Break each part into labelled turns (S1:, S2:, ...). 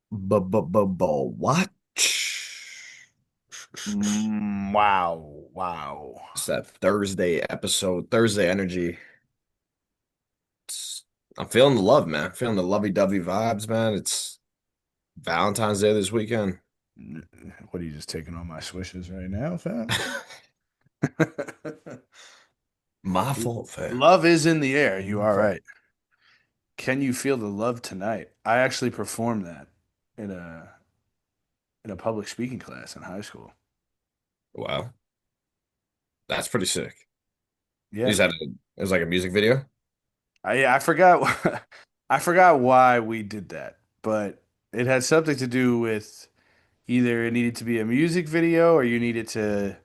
S1: What?
S2: Wow. Wow.
S1: It's that Thursday episode, Thursday energy. I'm feeling the love, man. Feeling the lovey-dovey vibes, man. It's Valentine's Day this weekend.
S2: What are you just taking on my swishes right now, fam?
S1: My fault, fam.
S2: Love is in the air. You
S1: My
S2: are
S1: fault.
S2: right. Can you feel the love tonight? I actually performed that in a public speaking class in high school.
S1: Wow, that's pretty sick.
S2: Yeah,
S1: Is that
S2: man.
S1: it was like a music video?
S2: I forgot I forgot why we did that, but it had something to do with either it needed to be a music video or you needed to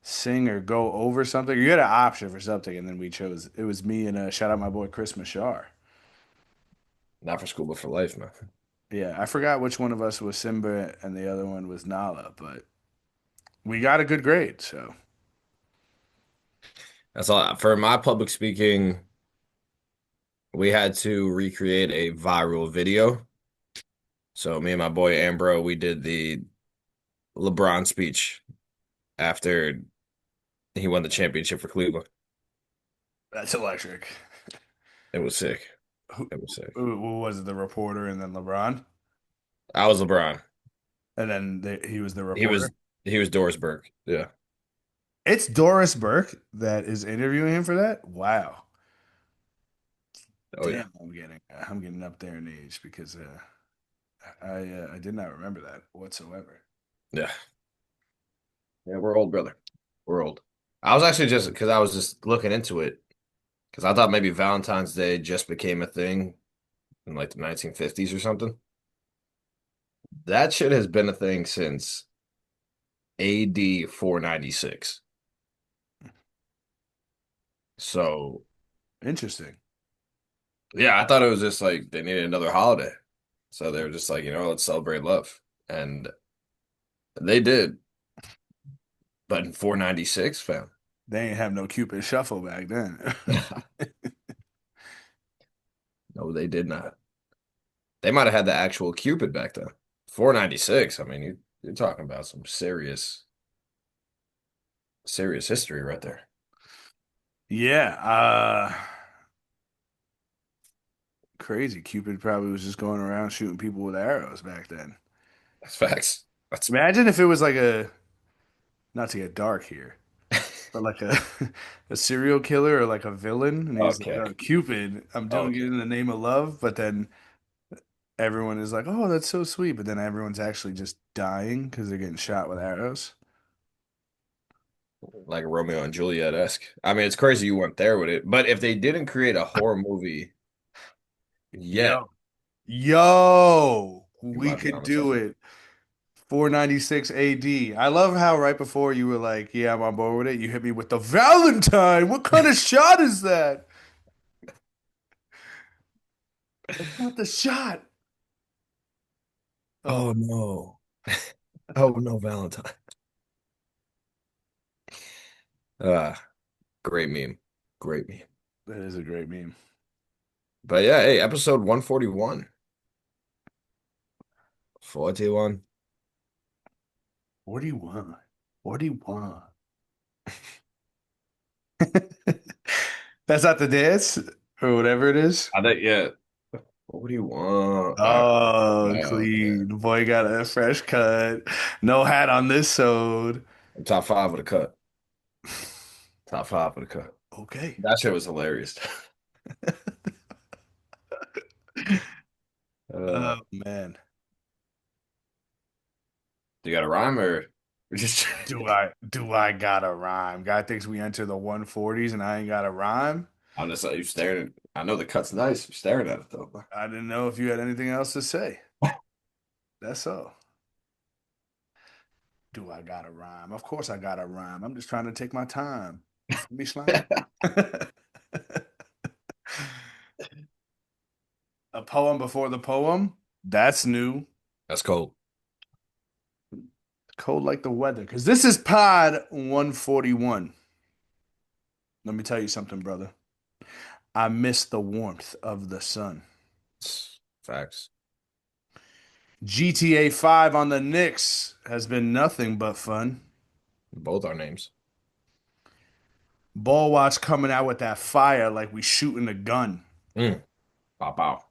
S2: sing or go over something. You had an option for something, and then we chose. It was me and shout out my boy Chris Mashar.
S1: Not for school, but for life, man.
S2: Yeah, I forgot which one of us was Simba and the other one was Nala, but we got a good grade. So
S1: That's all. For my public speaking, we had to recreate a viral video. So me and my boy Ambro, we did the LeBron speech after he won the championship for Cleveland.
S2: that's electric.
S1: It was sick.
S2: Who,
S1: It was sick.
S2: who was it? The reporter and then LeBron,
S1: I was LeBron.
S2: and then he was the
S1: He
S2: reporter.
S1: was he was Doris Burke. Yeah.
S2: It's Doris Burke that is interviewing him for that. Wow,
S1: Oh yeah.
S2: damn, I'm getting up there in age because I did not remember that whatsoever.
S1: Yeah. Yeah, we're old, brother. We're old. I was actually just because I was just looking into it because I thought maybe Valentine's Day just became a thing in like the 1950s or something. That shit has been a thing since AD 496. So
S2: Interesting.
S1: yeah, I thought it was just like they needed another holiday. So they were just like, let's celebrate love. And they did. But in 496, fam.
S2: They ain't have no Cupid shuffle back then.
S1: No, they did not. They might have had the actual Cupid back then. 496. I mean, you're talking about some serious, serious history right there.
S2: Yeah, crazy. Cupid probably was just going around shooting people with arrows back then.
S1: That's facts. That's
S2: Imagine if it was like a, not to get dark here, but like a a serial killer or like a villain, and he's like,
S1: okay.
S2: "Oh, Cupid, I'm doing it
S1: Okay.
S2: in the name of love," but then everyone is like, "Oh, that's so sweet," but then everyone's actually just dying because they're getting shot with arrows.
S1: Like Romeo and Juliet-esque. I mean, it's crazy you went there with it. But if they didn't create a horror movie yet,
S2: Yo, yo,
S1: you
S2: we
S1: might be
S2: could
S1: onto
S2: do
S1: something.
S2: it. 496 AD. I love how right before you were like, "Yeah, I'm on board with it." You hit me with the Valentine. What kind of shot is that? That's not the shot. Oh,
S1: Oh no. Oh no, Valentine. Ah, great meme. Great meme.
S2: that is a great meme.
S1: But yeah, hey, episode 141. 41.
S2: 41. 41. That's not the dance or whatever it is.
S1: I think, yeah. What do you want?
S2: Oh,
S1: Okay.
S2: clean. Boy got a fresh cut. No hat on this sode.
S1: Top five of the cut. Top five of the cut.
S2: Okay.
S1: That shit was hilarious. Uh,
S2: Oh man.
S1: you got a rhyme or just
S2: Do I got a rhyme? Guy thinks we enter the 140s and I ain't got a rhyme.
S1: I'm just you staring. I know the cut's nice. You're staring at it though.
S2: I didn't know if you had anything else to say. That's all. Do I got a rhyme? Of course I got a rhyme. I'm just trying to take my time. You feel me, Slime? A poem before the poem? That's new.
S1: That's cold.
S2: Cold like the weather. Because this is pod 141. Let me tell you something, brother. I miss the warmth of the sun.
S1: Facts.
S2: GTA 5 on the Knicks has been nothing but fun.
S1: Both our names.
S2: Ball watch coming out with that fire like we shooting a gun.
S1: Mm. Pop out.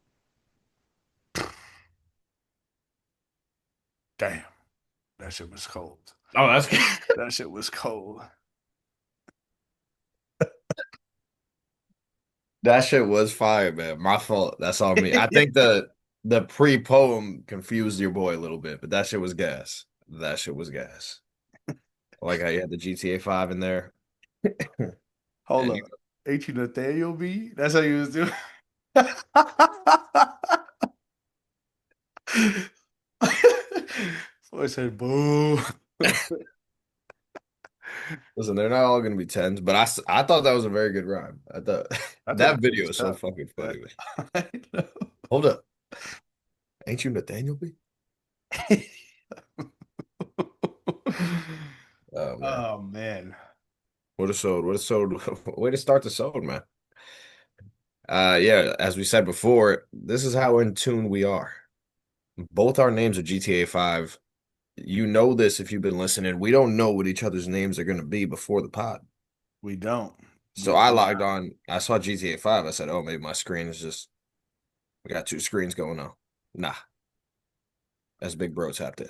S2: Damn, that shit was cold.
S1: Oh, that's
S2: That shit was cold.
S1: that shit was fire, man. My fault. That's on me. I think the pre-poem confused your boy a little bit, but that shit was gas. That shit was gas. I like how you had the GTA 5 in there.
S2: Hold
S1: And you
S2: up. Ain't you Nathaniel B? That's how you was doing. Boy said, boo.
S1: listen, they're not all gonna be tens, but I thought that was a very good rhyme. I thought
S2: I thought
S1: that
S2: it was
S1: video is so
S2: tough.
S1: fucking
S2: That,
S1: funny, man.
S2: I know.
S1: Hold up. Ain't you Nathaniel B? Oh man.
S2: Oh man.
S1: What a sold. What a sold. Way to start the sold, man. Yeah, as we said before, this is how in tune we are. Both our names are GTA 5. You know this if you've been listening. We don't know what each other's names are going to be before the pod.
S2: We don't.
S1: So
S2: We
S1: I
S2: do
S1: logged
S2: not.
S1: on. I saw GTA 5. I said, oh, maybe my screen is just, we got two screens going on. Nah, that's Big Bro tapped in.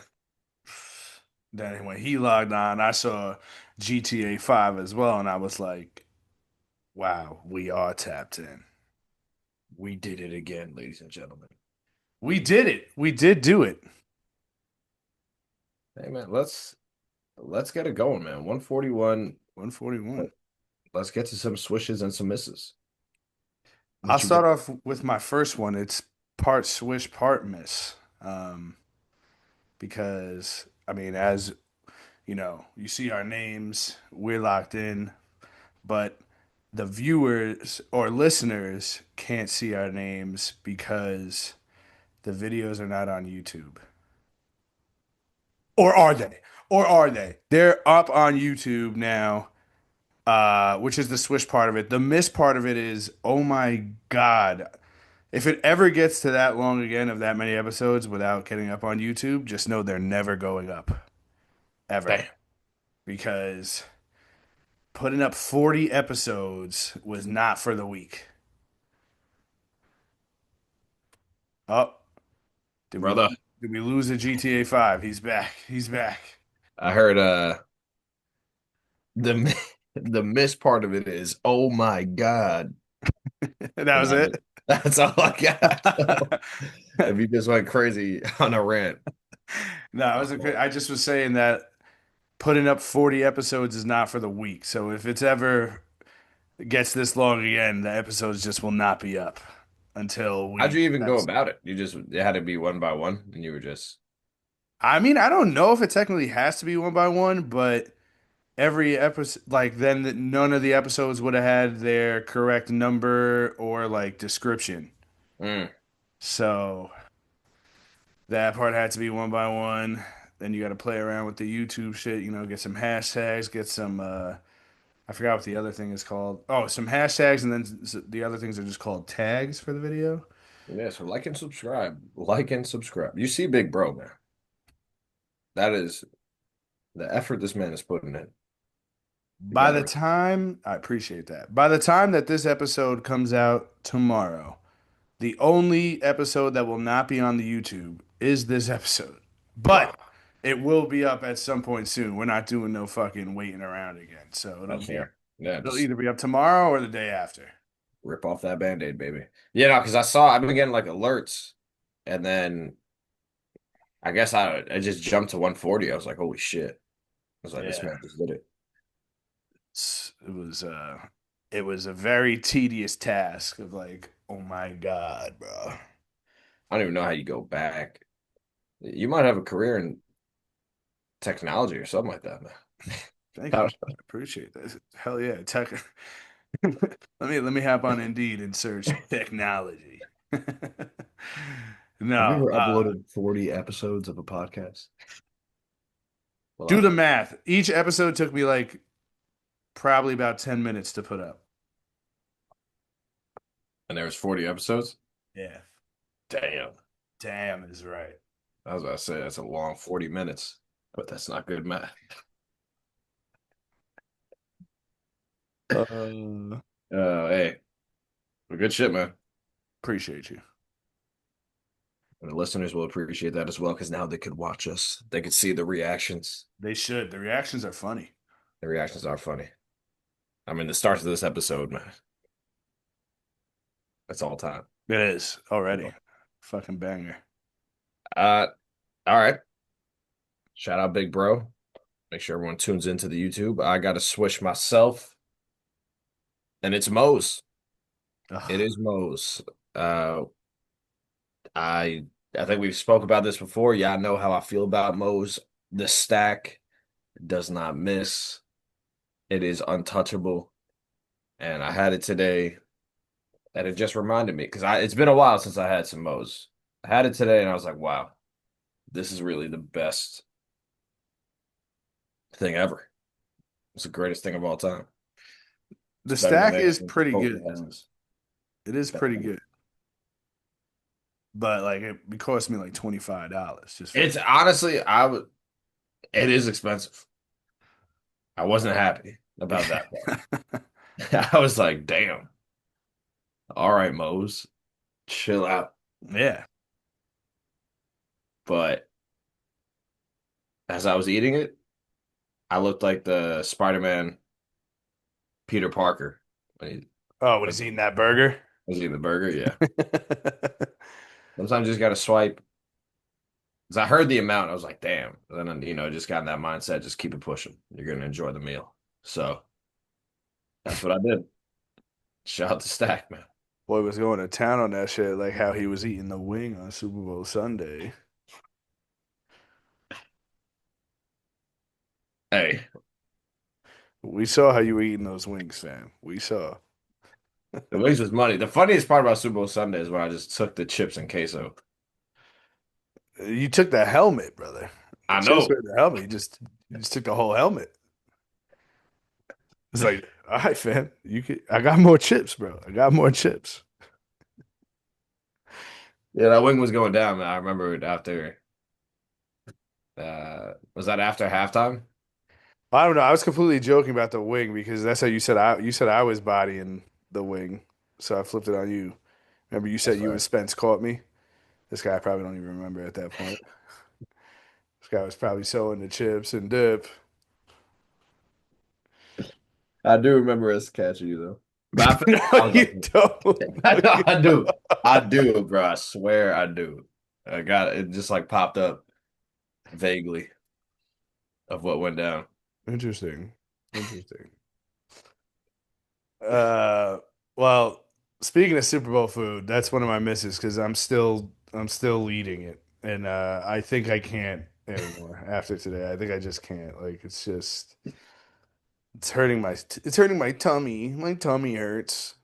S2: Then when he logged on, I saw GTA 5 as well, and I was like, wow, we are tapped in.
S1: We did it again, ladies and gentlemen.
S2: We did it. We did do it.
S1: Hey, man, let's get it going, man. 141.
S2: 141.
S1: Let's get to some swishes and some misses.
S2: I'll
S1: What you
S2: start
S1: got?
S2: off with my first one. It's part swish, part miss. Because, I mean, as you know, you see our names, we're locked in, but the viewers or listeners can't see our names because the videos are not on YouTube. Or are they? Or are they? They're up on YouTube now, which is the swish part of it. The miss part of it is, oh my God. If it ever gets to that long again of that many episodes without getting up on YouTube, just know they're never going up.
S1: Damn,
S2: Ever. Because putting up 40 episodes was not for the weak. Oh, did we
S1: brother.
S2: did we lose a GTA 5? He's back. He's back.
S1: I heard the the miss part of it is, oh my God.
S2: That
S1: And
S2: was it.
S1: that's all I got. So if you just went crazy on a rant,
S2: No, I
S1: my
S2: was okay.
S1: fault.
S2: I just was saying that putting up 40 episodes is not for the weak. So if it's ever gets this long again, the episodes just will not be up until
S1: How'd
S2: we
S1: you even go
S2: that's
S1: about it? You just it had to be one by one, and you were just
S2: I mean, I don't know if it technically has to be one by one, but every episode like none of the episodes would have had their correct number or like description.
S1: mm,
S2: So that part had to be one by one. Then you got to play around with the YouTube shit, get some hashtags, get some I forgot what the other thing is called. Oh, some hashtags and then the other things are just called tags for the video.
S1: yeah. So like and subscribe, like and subscribe. You see, Big Bro, man. That is the effort this man is putting in. You
S2: By the
S1: gotta.
S2: time, I appreciate that. By the time that this episode comes out tomorrow, the only episode that will not be on the YouTube is this episode. But
S1: Wow,
S2: it will be up at some point soon. We're not doing no fucking waiting around again. So
S1: that's fair. Yeah,
S2: it'll
S1: just
S2: either be up tomorrow or the day after.
S1: rip off that Band-Aid, baby. Yeah, no, because I've been getting like alerts, and then I guess I just jumped to 140. I was like, holy shit. I was like, this
S2: Yeah.
S1: man just did it.
S2: It was a very tedious task of like, oh my God, bro.
S1: I don't even know how you go back. You might have a career in technology or something like that, man.
S2: Thank
S1: I
S2: you.
S1: don't
S2: I appreciate that. Hell yeah. Let me hop on Indeed and search technology.
S1: Have you
S2: No,
S1: ever uploaded 40 episodes of a podcast? Well, I
S2: do the
S1: have.
S2: math. Each episode took me like probably about 10 minutes to put up.
S1: And there was 40 episodes?
S2: Yeah.
S1: Damn.
S2: Damn is right.
S1: I was about to say that's a long 40 minutes, but that's not good math.
S2: Uh,
S1: Hey, good shit, man.
S2: Appreciate you.
S1: And the listeners will appreciate that as well because now they could watch us. They could see the reactions.
S2: They should. The reactions are funny.
S1: The reactions are funny. I mean, the start of this episode, man, that's all time.
S2: It is already. Fucking banger.
S1: Uh, all right. Shout out, Big Bro. Make sure everyone tunes into the YouTube. I got to swish myself, and it's Moe's. It
S2: Ugh.
S1: is Moe's. Uh, I I think we've spoke about this before. Yeah, I know how I feel about Moe's. The stack does not miss. It is untouchable, and I had it today, and it just reminded me because I it's been a while since I had some Moe's. I had it today, and I was like, wow, this is really the best thing ever. It's the greatest thing of all time. It's
S2: The
S1: better than
S2: stack is
S1: anything
S2: pretty
S1: Chipotle
S2: good, though.
S1: has.
S2: It is pretty good. But like it cost me like $25 just for
S1: It's honestly, I would. It is expensive. I wasn't happy about that
S2: that.
S1: part. I was like, damn. All right, Mose, chill out.
S2: Yeah.
S1: But as I was eating it, I looked like the Spider-Man Peter Parker when he
S2: Oh, when
S1: was
S2: he's eating that burger.
S1: eating the burger. Yeah. Sometimes you just got to swipe. Because I heard the amount, I was like, damn. And then, just got in that mindset, just keep it pushing. You're going to enjoy the meal. So that's what I did. Shout out to Stack, man.
S2: Boy was going to town on that shit, like how he was eating the wing on Super Bowl Sunday.
S1: Hey,
S2: We saw how you were eating those wings, fam. We saw.
S1: the wings was money. The funniest part about Super Bowl Sunday is when I just took the chips and queso.
S2: You took the helmet, brother. The
S1: I
S2: chips
S1: know.
S2: were in the helmet. You just took the whole helmet. It's like, all right, fam. I got more chips, bro. I got more chips.
S1: Yeah, that wing was going down. I remember it after, was that after halftime?
S2: I don't know. I was completely joking about the wing because that's how you said I was bodying the wing. So I flipped it on you. Remember you
S1: That's
S2: said you and
S1: fair.
S2: Spence caught me? This guy probably don't even remember at that point. This guy was probably sewing the chips and dip.
S1: I do remember us catching you though. But I feel
S2: No,
S1: like I was
S2: you don't.
S1: I
S2: No,
S1: know
S2: you
S1: I do. I
S2: don't.
S1: do, bro. I swear I do. I got it just like popped up vaguely of what went down.
S2: Interesting. Interesting. Uh, well, speaking of Super Bowl food, that's one of my misses because I'm still eating it, and I think I can't anymore after today. I think I just can't. Like it's hurting my tummy. My tummy hurts.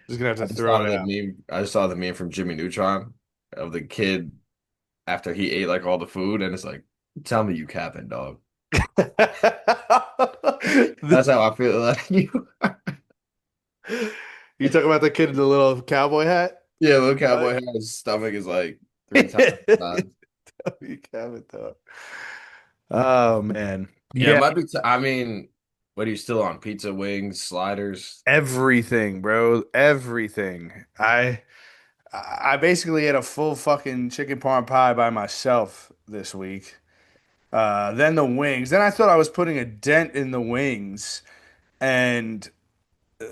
S2: Just gonna have to
S1: I just
S2: throw
S1: thought of
S2: it
S1: the
S2: out.
S1: meme. I just saw the meme from Jimmy Neutron of the kid after he ate like all the food, and it's like, tell me you capping, dog. That's how I feel like you.
S2: You talk about the kid in the little cowboy hat?
S1: Yeah, little cowboy
S2: What?
S1: hat, his stomach is like 3 times the size.
S2: You haven't thought. Oh man.
S1: Yeah, it
S2: Yeah,
S1: might be. I mean, what are you still on? Pizza, wings, sliders.
S2: everything, bro. Everything. I basically ate a full fucking chicken parm pie by myself this week. Then the wings. Then I thought I was putting a dent in the wings, and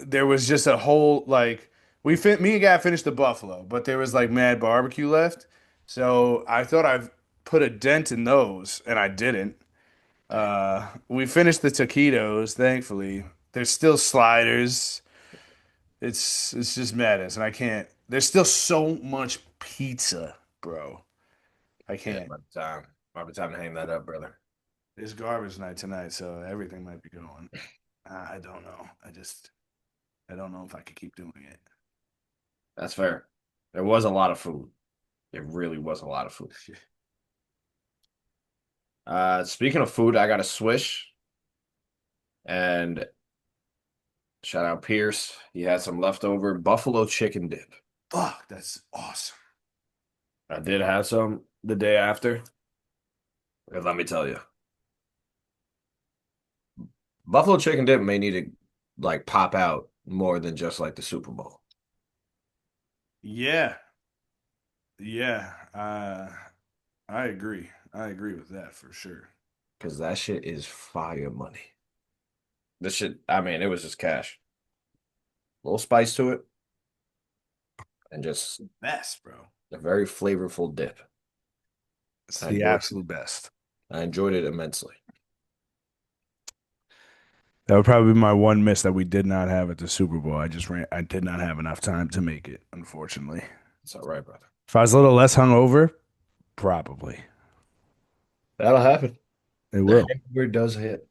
S2: there was just a whole like me and Guy finished the buffalo, but there was like mad barbecue left. So I thought I've put a dent in those, and I didn't. We finished the taquitos, thankfully. There's still sliders. It's just madness, and I can't. There's still so much pizza, bro. I
S1: Yeah,
S2: can't.
S1: might be time to hang that up, brother.
S2: It's garbage night tonight, so everything might be going. I don't know. I don't know if I could keep doing it.
S1: That's fair. There was a lot of food. It really was a lot of food. Speaking of food, I got a Swish and shout out Pierce. He had some leftover buffalo chicken dip.
S2: Fuck, that's awesome.
S1: I did have some the day after. And let me tell you, buffalo chicken dip may need to like pop out more than just like the Super Bowl
S2: Yeah, yeah. I agree. I agree with that for sure.
S1: because that shit is fire money. This shit, I mean, it was just cash. A little spice to it and just
S2: Best, bro.
S1: a very flavorful dip.
S2: It's
S1: I
S2: the
S1: enjoyed
S2: absolute best.
S1: I enjoyed it immensely.
S2: That would probably be my one miss that we did not have at the Super Bowl. I did not have enough time to make it, unfortunately.
S1: It's all right, brother.
S2: If I was a little less hungover, probably.
S1: That'll happen.
S2: It
S1: The
S2: will.
S1: hangover does hit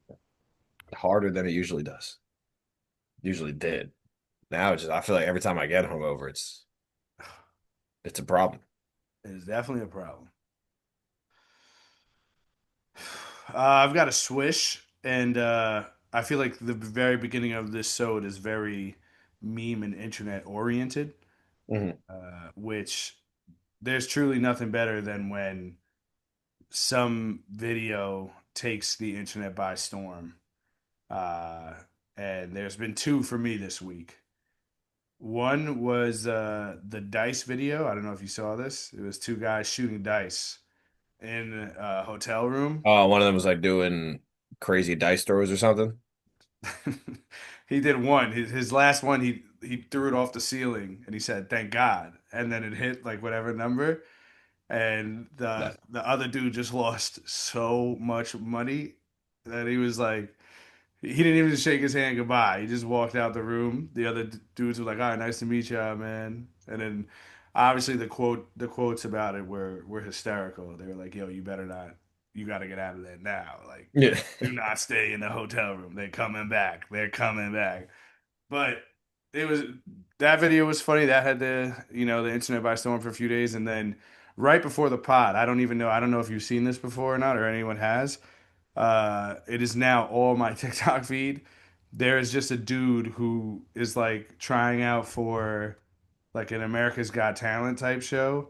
S1: harder than it usually does. Usually did. Now it's just I feel like every time I get hungover, it's a problem.
S2: It is definitely a problem. I've got a Swish, and I feel like the very beginning of this sode is very meme and internet oriented,
S1: Mhm.
S2: which there's truly nothing better than when some video takes the internet by storm. Uh, and there's been two for me this week. One was the dice video. I don't know if you saw this. It was two guys shooting dice in a hotel room.
S1: Oh, one of them was like doing crazy dice throws or something.
S2: He did one. His last one, he threw it off the ceiling and he said, "Thank God." And then it hit like whatever number, and
S1: That
S2: the other dude just lost so much money that he was like, he didn't even shake his hand goodbye. He just walked out the room. The other dudes were like, "All right, nice to meet you, man." And then obviously the quotes about it were hysterical. They were like, "Yo, you better not. You got to get out of there now. Like,
S1: yeah.
S2: do not stay in the hotel room. They're coming back. They're coming back." But it was that video was funny. That had the internet by storm for a few days, and then right before the pod, I don't even know. I don't know if you've seen this before or not, or anyone has. It is now all my TikTok feed. There is just a dude who is like trying out for like an America's Got Talent type show,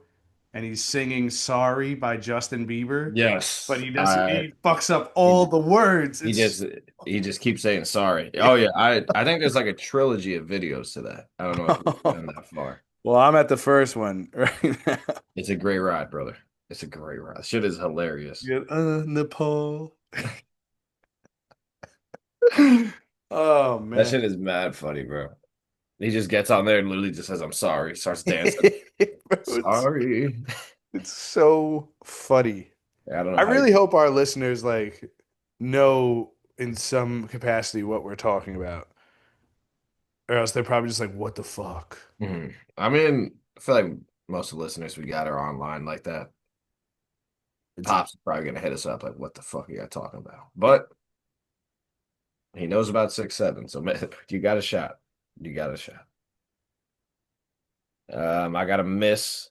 S2: and he's singing "Sorry" by Justin Bieber, but
S1: Yes.
S2: he fucks up
S1: He
S2: all the words.
S1: he
S2: It's
S1: just he just keeps saying sorry. Oh yeah, I think there's like a trilogy of videos to that. I don't know if you've done that far.
S2: well, I'm at the first one right now.
S1: It's a great ride, brother. It's a great ride. Shit is hilarious.
S2: Get Nepal. Oh
S1: That
S2: man.
S1: shit is mad funny, bro. He just gets on there and literally just says, "I'm sorry," starts dancing.
S2: Bro,
S1: Sorry.
S2: it's so funny.
S1: I don't know
S2: I
S1: how.
S2: really hope our listeners like know in some capacity what we're talking about, or else they're probably just like, "What the fuck?"
S1: Mhm. I mean, I feel like most of the listeners we got are online like that.
S2: It's a
S1: Pops is probably gonna hit us up like, "What the fuck are you talking about?" But he knows about 6'7", so man, you got a shot. You got a shot. I got a miss,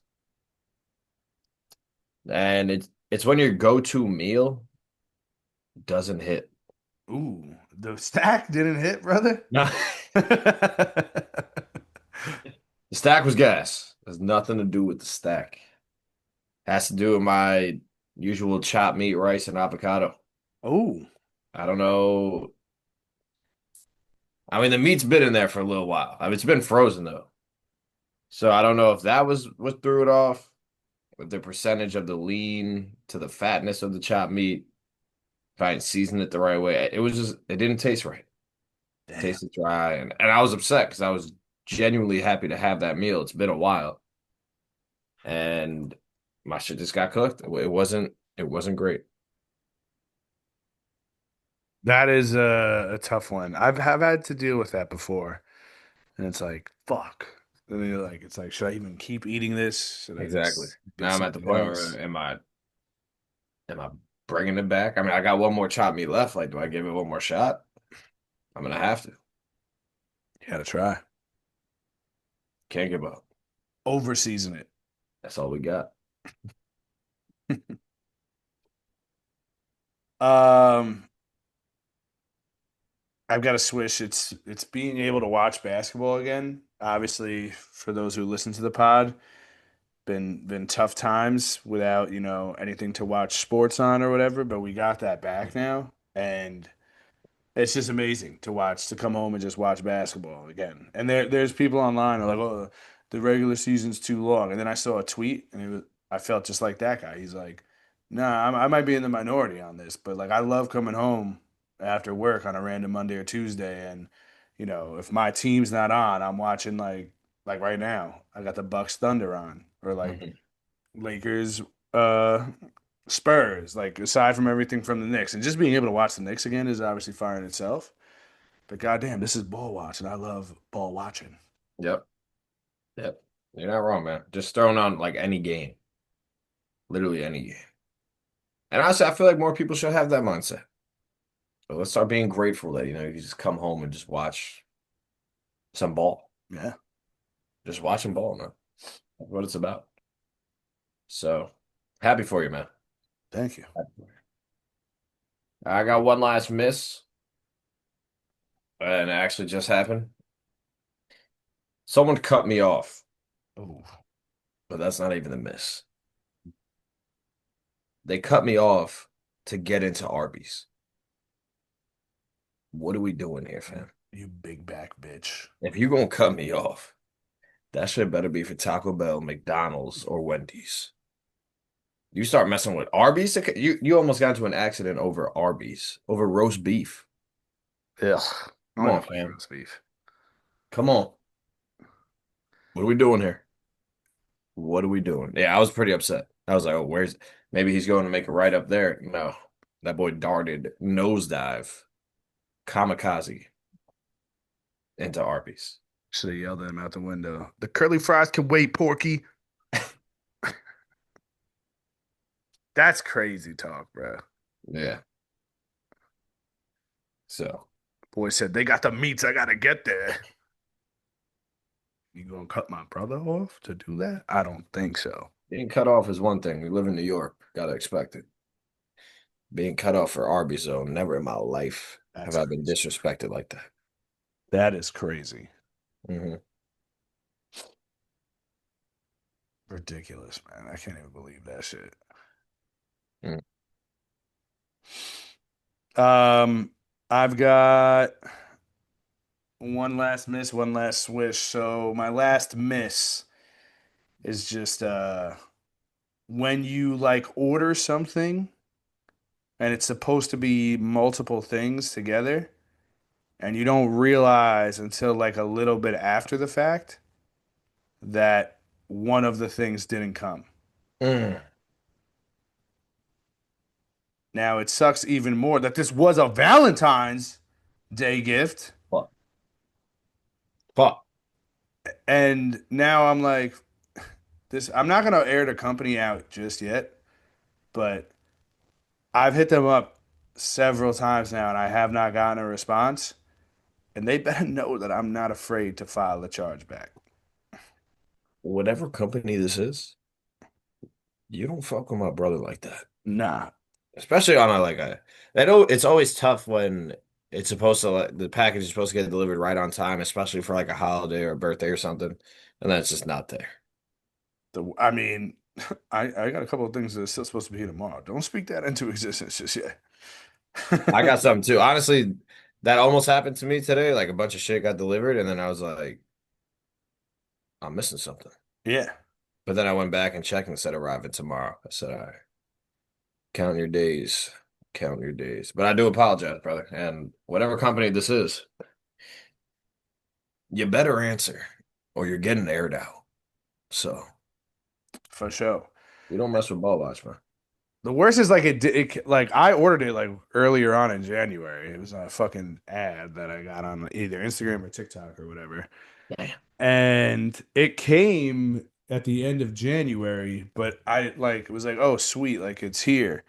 S1: and it's when your go-to meal doesn't hit.
S2: ooh, the stack didn't hit, brother.
S1: No, the stack was gas. Has nothing to do with the stack. Has to do with my usual chopped meat, rice, and avocado.
S2: Oh,
S1: I don't know. I mean, the meat's been in there for a little while. I mean, it's been frozen though, so I don't know if that was what threw it off. With the percentage of the lean to the fatness of the chopped meat, if I didn't season it the right way, it didn't taste right. It
S2: damn.
S1: tasted dry, and I was upset because I was genuinely happy to have that meal. It's been a while, and my shit just got cooked. It wasn't great.
S2: That is a tough one. Have had to deal with that before, and it's like, fuck. And then you're like, it's like, should I even keep eating this? Should I
S1: Exactly.
S2: just get
S1: Now I'm at the
S2: something
S1: point where
S2: else?
S1: am I bringing it back? I mean, I got one more chopped meat left. Like, do I give it one more shot? I'm gonna have to.
S2: You gotta try.
S1: Can't give up.
S2: Over season it.
S1: That's all we got.
S2: Um, I've got to swish. It's being able to watch basketball again. Obviously, for those who listen to the pod, been tough times without, anything to watch sports on or whatever, but we got that back now. And it's just amazing to watch, to come home and just watch basketball again. And there's people online who are like, "Oh, the regular season's too long." And then I saw a tweet, and I felt just like that guy. He's like, "Nah, I might be in the minority on this, but like I love coming home after work on a random Monday or Tuesday, and if my team's not on, I'm watching like right now, I got the Bucks Thunder on, or like
S1: Mhm.
S2: Lakers uh Spurs, like aside from everything from the Knicks. And just being able to watch the Knicks again is obviously fire in itself. But goddamn, this is ball watching. I love ball watching.
S1: Yep. Yep. You're not wrong, man. Just throwing on like any game, literally any game. And honestly, I feel like more people should have that mindset. So let's start being grateful that, you just come home and just watch some ball.
S2: Yeah,
S1: Just watching ball, man. That's what it's about. So happy for you, man.
S2: thank you.
S1: I got one last miss, and it actually just happened. Someone cut me off,
S2: Oh,
S1: but that's not even a miss. They cut me off to get into Arby's. What are we doing here, fam?
S2: you big back bitch.
S1: If you're gonna cut me off, that shit better be for Taco Bell, McDonald's, or Wendy's. You start messing with Arby's, you almost got into an accident over Arby's, over roast beef.
S2: Ugh. I
S1: Come
S2: don't even
S1: on,
S2: like
S1: fam.
S2: roast beef.
S1: Come on. What are we doing here? What are we doing? Yeah, I was pretty upset. I was like, oh, maybe he's going to make it right up there. No, that boy darted nosedive, kamikaze into Arby's.
S2: Should have yelled at him out the window. The curly fries can wait, Porky. That's crazy talk, bro.
S1: Yeah. So
S2: Boy said they got the meats. I gotta get there. You gonna cut my brother off to do that? I don't think so.
S1: being cut off is one thing. We live in New York. Gotta expect it. Being cut off for Arby's, though, never in my life have
S2: That's
S1: I been
S2: crazy.
S1: disrespected like that.
S2: That is crazy.
S1: Hmm.
S2: Ridiculous, man. I can't even believe that shit.
S1: Mm.
S2: Um, I've got one last miss, one last swish. So my last miss is just when you like order something and it's supposed to be multiple things together and you don't realize until like a little bit after the fact that one of the things didn't come.
S1: Mm.
S2: Now it sucks even more that this was a Valentine's Day gift.
S1: Fuck. Fuck.
S2: And now I'm like, this, I'm not gonna air the company out just yet, but I've hit them up several times now and I have not gotten a response. And they better know that I'm not afraid to file a charge back.
S1: Whatever company this is, you don't fuck with my brother like that.
S2: Nah,
S1: Especially on a like a I know it's always tough when it's supposed to like the package is supposed to get delivered right on time, especially for like a holiday or a birthday or something, and then it's just not there.
S2: I mean, I got a couple of things that are still supposed to be here tomorrow. Don't speak that into existence just yet.
S1: I got something too. Honestly, that almost happened to me today. Like a bunch of shit got delivered, and then I was like, I'm missing something.
S2: Yeah,
S1: But then I went back and checked and it said arriving tomorrow. I said, all right, count your days. Count your days. But I do apologize, brother. And whatever company this is, you better answer or you're getting aired out. So
S2: for sure.
S1: we don't mess with ball watch, man.
S2: The worst is like like I ordered it like earlier on in January. It was a fucking ad that I got on either Instagram or TikTok or whatever.
S1: Damn.
S2: And it came at the end of January, but I like it was like, oh sweet, like it's here.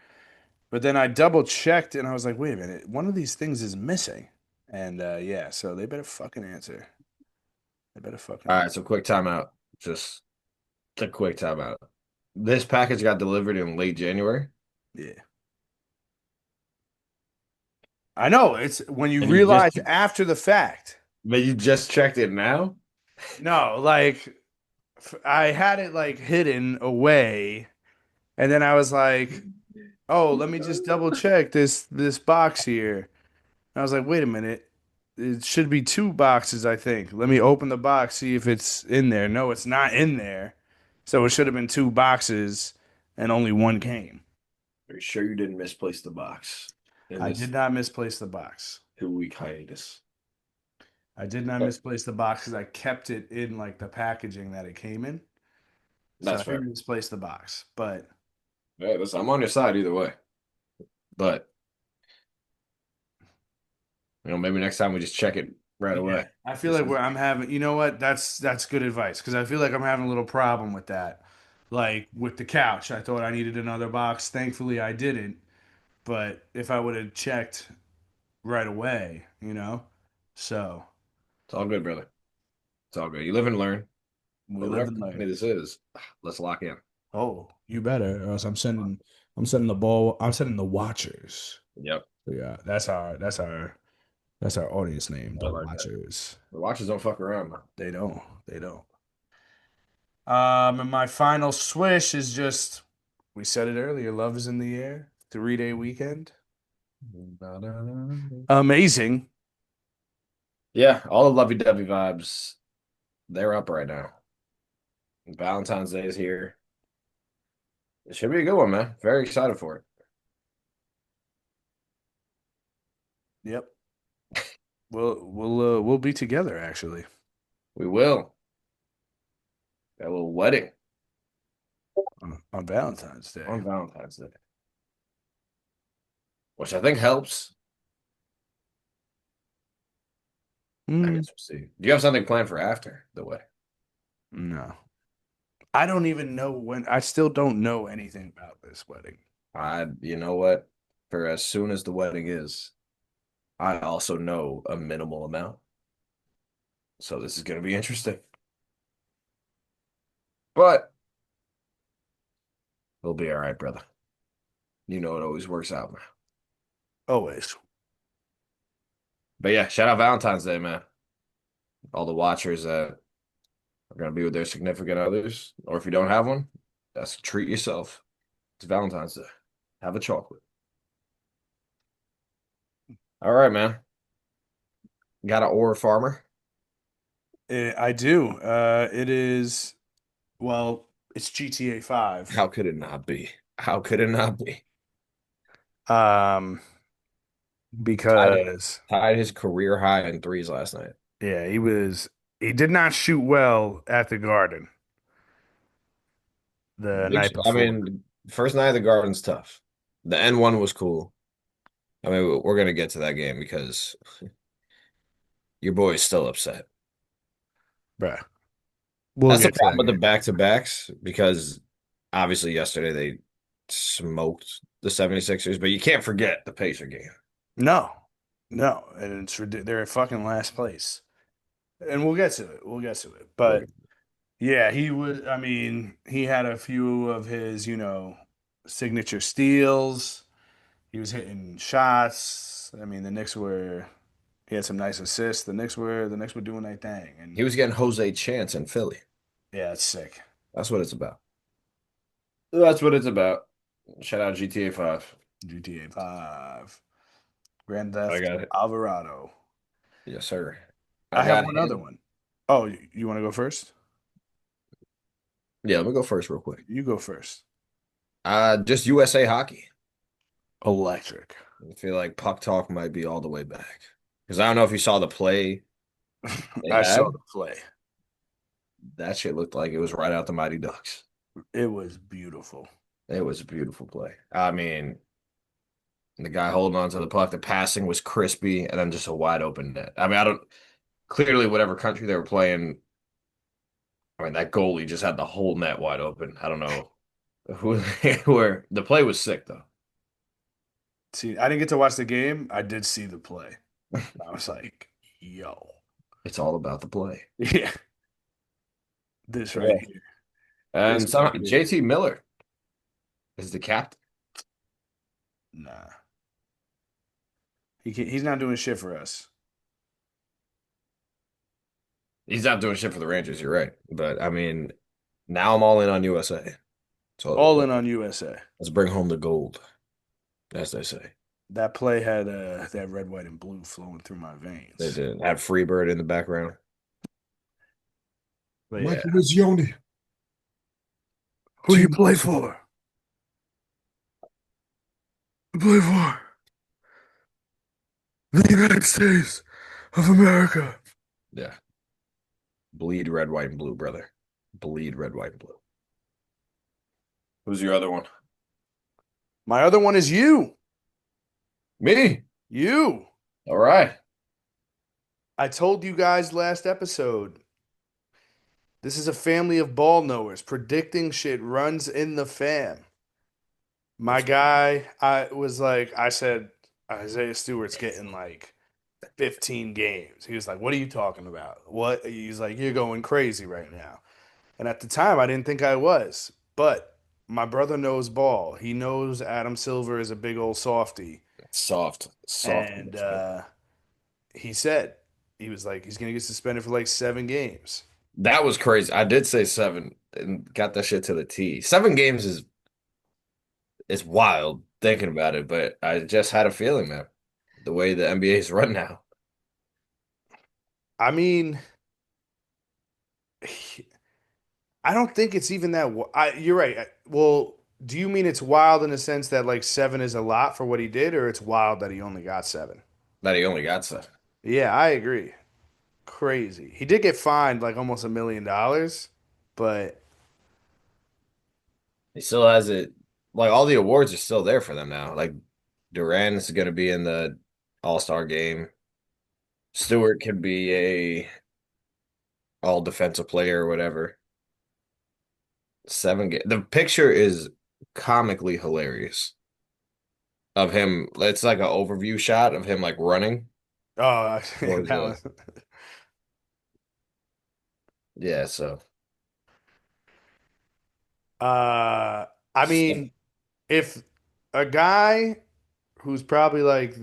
S2: But then I double checked and I was like, wait a minute, one of these things is missing. And yeah, so they better fucking answer. They better fucking
S1: All
S2: answer.
S1: right, so quick timeout. Just a quick timeout. This package got delivered in late January,
S2: Yeah. I know, it's when you
S1: and you just
S2: realize after the fact.
S1: but you just checked it now.
S2: No, like I had it like hidden away, and then I was like, "Oh, let me just double check this box here." I was like, "Wait a minute. It should be two boxes, I think. Let me open the box, see if it's in there." No, it's not in there. So it should have been two boxes and only one came.
S1: Are you sure you didn't misplace the box in
S2: I did
S1: this
S2: not misplace the box.
S1: 2 week hiatus?
S2: I did not
S1: Uh,
S2: misplace the box because I kept it in like the packaging that it came in. So
S1: That's
S2: I
S1: fair.
S2: didn't misplace the box. But
S1: Yeah, listen, I'm on your side either way. But maybe next time we just check it right
S2: yeah,
S1: away.
S2: I feel
S1: This
S2: like
S1: is
S2: where I'm having, you know what? That's good advice because I feel like I'm having a little problem with that. Like with the couch, I thought I needed another box. Thankfully, I didn't. But if I would have checked right away, so
S1: it's all good, brother. It's all good. You live and learn.
S2: we
S1: But
S2: live
S1: whatever
S2: and learn.
S1: company this is, let's lock in.
S2: Oh, you better, or else I'm sending the ball. I'm sending the Watchers.
S1: Yep.
S2: So yeah, that's our audience name,
S1: I
S2: the
S1: like that.
S2: Watchers.
S1: The watches don't fuck around, man.
S2: They don't. They don't. And my final swish is just we said it earlier, love is in the air. 3-day weekend. Amazing.
S1: Yeah, all the lovey-dovey vibes, they're up right now. Valentine's Day is here. It should be a good one, man. Very excited for it.
S2: Yep. We'll be together actually
S1: We will. That little wedding
S2: on Valentine's Day.
S1: on Valentine's Day, which I think helps. I
S2: Mm,
S1: guess we'll see. Do you have something planned for after the wedding?
S2: no. I don't even know when I still don't know anything about this wedding.
S1: You know what? For as soon as the wedding is, I also know a minimal amount. So this is going to be interesting. But we'll be all right, brother. You know it always works out, man.
S2: Always.
S1: But yeah, shout out Valentine's Day, man. All the watchers that are going to be with their significant others, or if you don't have one, that's treat yourself. It's Valentine's Day. Have a chocolate. All right, man. Got an Ora farmer?
S2: I do. It is well, it's GTA 5.
S1: How could it not be? How could it not be?
S2: Um,
S1: Tied,
S2: because
S1: tied his career high in threes last night.
S2: yeah, he did not shoot well at the Garden the night
S1: I
S2: before.
S1: mean, first night of the Garden's tough. The N1 was cool. I mean, we're gonna get to that game because your boy is still upset.
S2: Bruh. We'll
S1: That's the
S2: get to
S1: problem
S2: that
S1: with the
S2: game.
S1: back-to-backs because obviously yesterday they smoked the 76ers, but you can't forget the Pacer game.
S2: No, no, and they're at fucking last place, and we'll get to it. We'll get to it. But yeah, he would. I mean, he had a few of his, signature steals. He was hitting shots. I mean, the Knicks were. He had some nice assists. The Knicks were doing their thing, and
S1: He was getting Jose Chance in Philly.
S2: yeah, it's sick.
S1: That's what it's about. That's what it's about. Shout out GTA 5.
S2: GTA 5, Grand
S1: I
S2: Theft
S1: got it.
S2: Alvarado.
S1: Yes, sir. I
S2: I have
S1: got
S2: one other
S1: him.
S2: one. Oh, you want to go first?
S1: Yeah, let me go first real quick.
S2: You go first.
S1: Just USA Hockey.
S2: Electric.
S1: I feel like Puck Talk might be all the way back. Because I don't know if you saw the play they
S2: I saw
S1: had.
S2: the play.
S1: That shit looked like it was right out the Mighty Ducks.
S2: It was beautiful.
S1: It was a beautiful play. I mean, the guy holding on to the puck, the passing was crispy, and then just a wide open net. I mean, I don't clearly whatever country they were playing. I mean, that goalie just had the whole net wide open. I don't know who they were. The play was sick though.
S2: See, I didn't get to watch the game. I did see the play. I was like, yo.
S1: It's all about the play.
S2: Yeah, this right
S1: Yeah.
S2: here. This
S1: And
S2: right
S1: some
S2: here.
S1: JT Miller is the captain.
S2: Nah. He's not doing shit for us.
S1: He's not doing shit for the Rangers. You're right, but I mean, now I'm all in on USA. So
S2: All in on USA.
S1: let's bring home the gold, as they say.
S2: That play had that red, white, and blue flowing through my
S1: They
S2: veins.
S1: did have Freebird in the background.
S2: But yeah,
S1: Michael Mizioni.
S2: who do you
S1: Team
S2: play
S1: awesome.
S2: for? You play for the United States of America.
S1: Yeah. Bleed red, white, and blue, brother. Bleed red, white, and blue. Who's your other one?
S2: My other one is you.
S1: Me.
S2: You.
S1: All right.
S2: I told you guys last episode. This is a family of ball knowers. Predicting shit runs in the fam. My
S1: That's
S2: guy, I said, Isaiah Stewart's getting like 15 games. He was like, "What are you talking about? What?" He's like, "You're going crazy right now." And at the time, I didn't think I was. But my brother knows ball. He knows Adam Silver is a big old softy.
S1: soft, soft.
S2: And he said, he was like, he's going to get suspended for like 7 games.
S1: That was crazy. I did say seven and got that shit to the T. 7 games is wild thinking about it, but I just had a feeling, man. The way the NBA is run now.
S2: I mean, I don't think it's even that. You're right. Well, do you mean it's wild in the sense that like 7 is a lot for what he did, or it's wild that he only got 7?
S1: That he only got 7.
S2: Yeah, I agree. Crazy. He did get fined like almost $1 million, but
S1: He still has it. Like all the awards are still there for them now. Like Durant is going to be in the All-Star game. Stewart can be a all defensive player or whatever. 7 game. The picture is comically hilarious of him. It's like an overview shot of him like running
S2: oh,
S1: towards
S2: that
S1: the.
S2: was.
S1: Yeah, so
S2: Uh, I
S1: seven,
S2: mean, if a guy who's probably like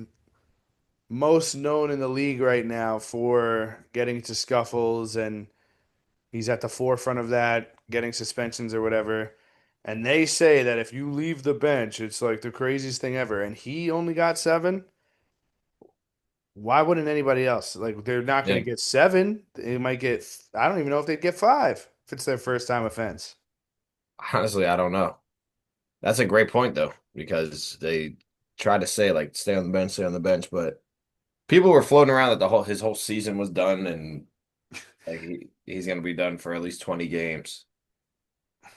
S2: most known in the league right now for getting into scuffles and he's at the forefront of that, getting suspensions or whatever. And they say that if you leave the bench, it's like the craziest thing ever. And he only got 7. Why wouldn't anybody else? Like they're not going
S1: yeah.
S2: to get 7. They might get. I don't even know if they'd get 5 if it's their first time offense.
S1: Honestly, I don't know. That's a great point though, because they try to say like stay on the bench, but people were floating around that the whole his whole season was done and like he's gonna be done for at least 20 games.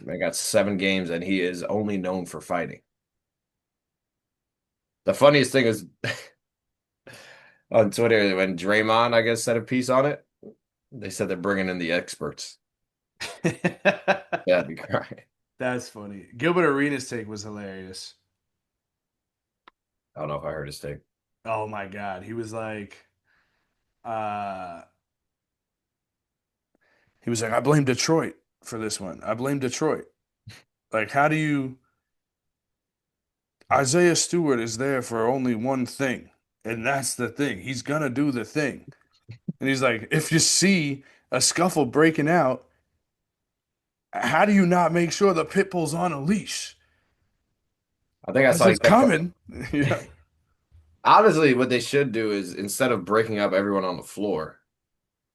S1: I got 7 games and he is only known for fighting. The funniest thing is on Twitter when Draymond, I guess, said a piece on it. They said they're bringing in the experts. Yeah, I'd be crying.
S2: That's funny. Gilbert Arenas' take was hilarious.
S1: I don't know if I heard his take.
S2: Oh my God. Uh, he was like, I blame Detroit for this one. I blame Detroit. Like, how do you Isaiah Stewart is there for only one thing, and that's the thing. He's gonna do the thing. And he's like, if you see a scuffle breaking out, how do you not make sure the pit bull's on a leash?
S1: I think I
S2: Because
S1: saw
S2: it's
S1: you kept
S2: coming. Yeah.
S1: honestly, what they should do is instead of breaking up everyone on the floor,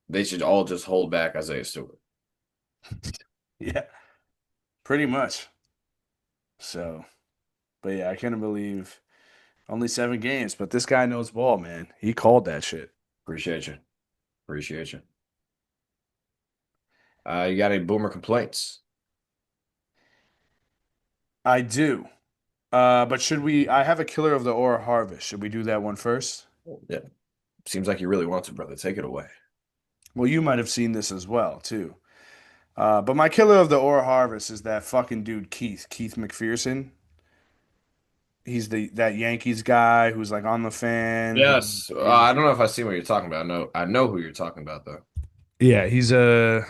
S1: they should all just hold back Isaiah Stewart.
S2: Yeah. Pretty much. So, but yeah, I couldn't believe only 7 games, but this guy knows ball, man. He called that shit.
S1: Appreciate you. Appreciate you. You got any boomer complaints?
S2: I do. But should we? I have a killer of the Aura Harvest. Should we do that one first?
S1: Yeah. Seems like you really want to, brother. Take it away.
S2: Well, you might have seen this as well, too. But my killer of the Aura Harvest is that fucking dude Keith McPherson. He's the that Yankees guy who's like on the fan.
S1: Yes. I don't know if I see what you're talking about. I know who you're talking about though.
S2: Yeah, he's a.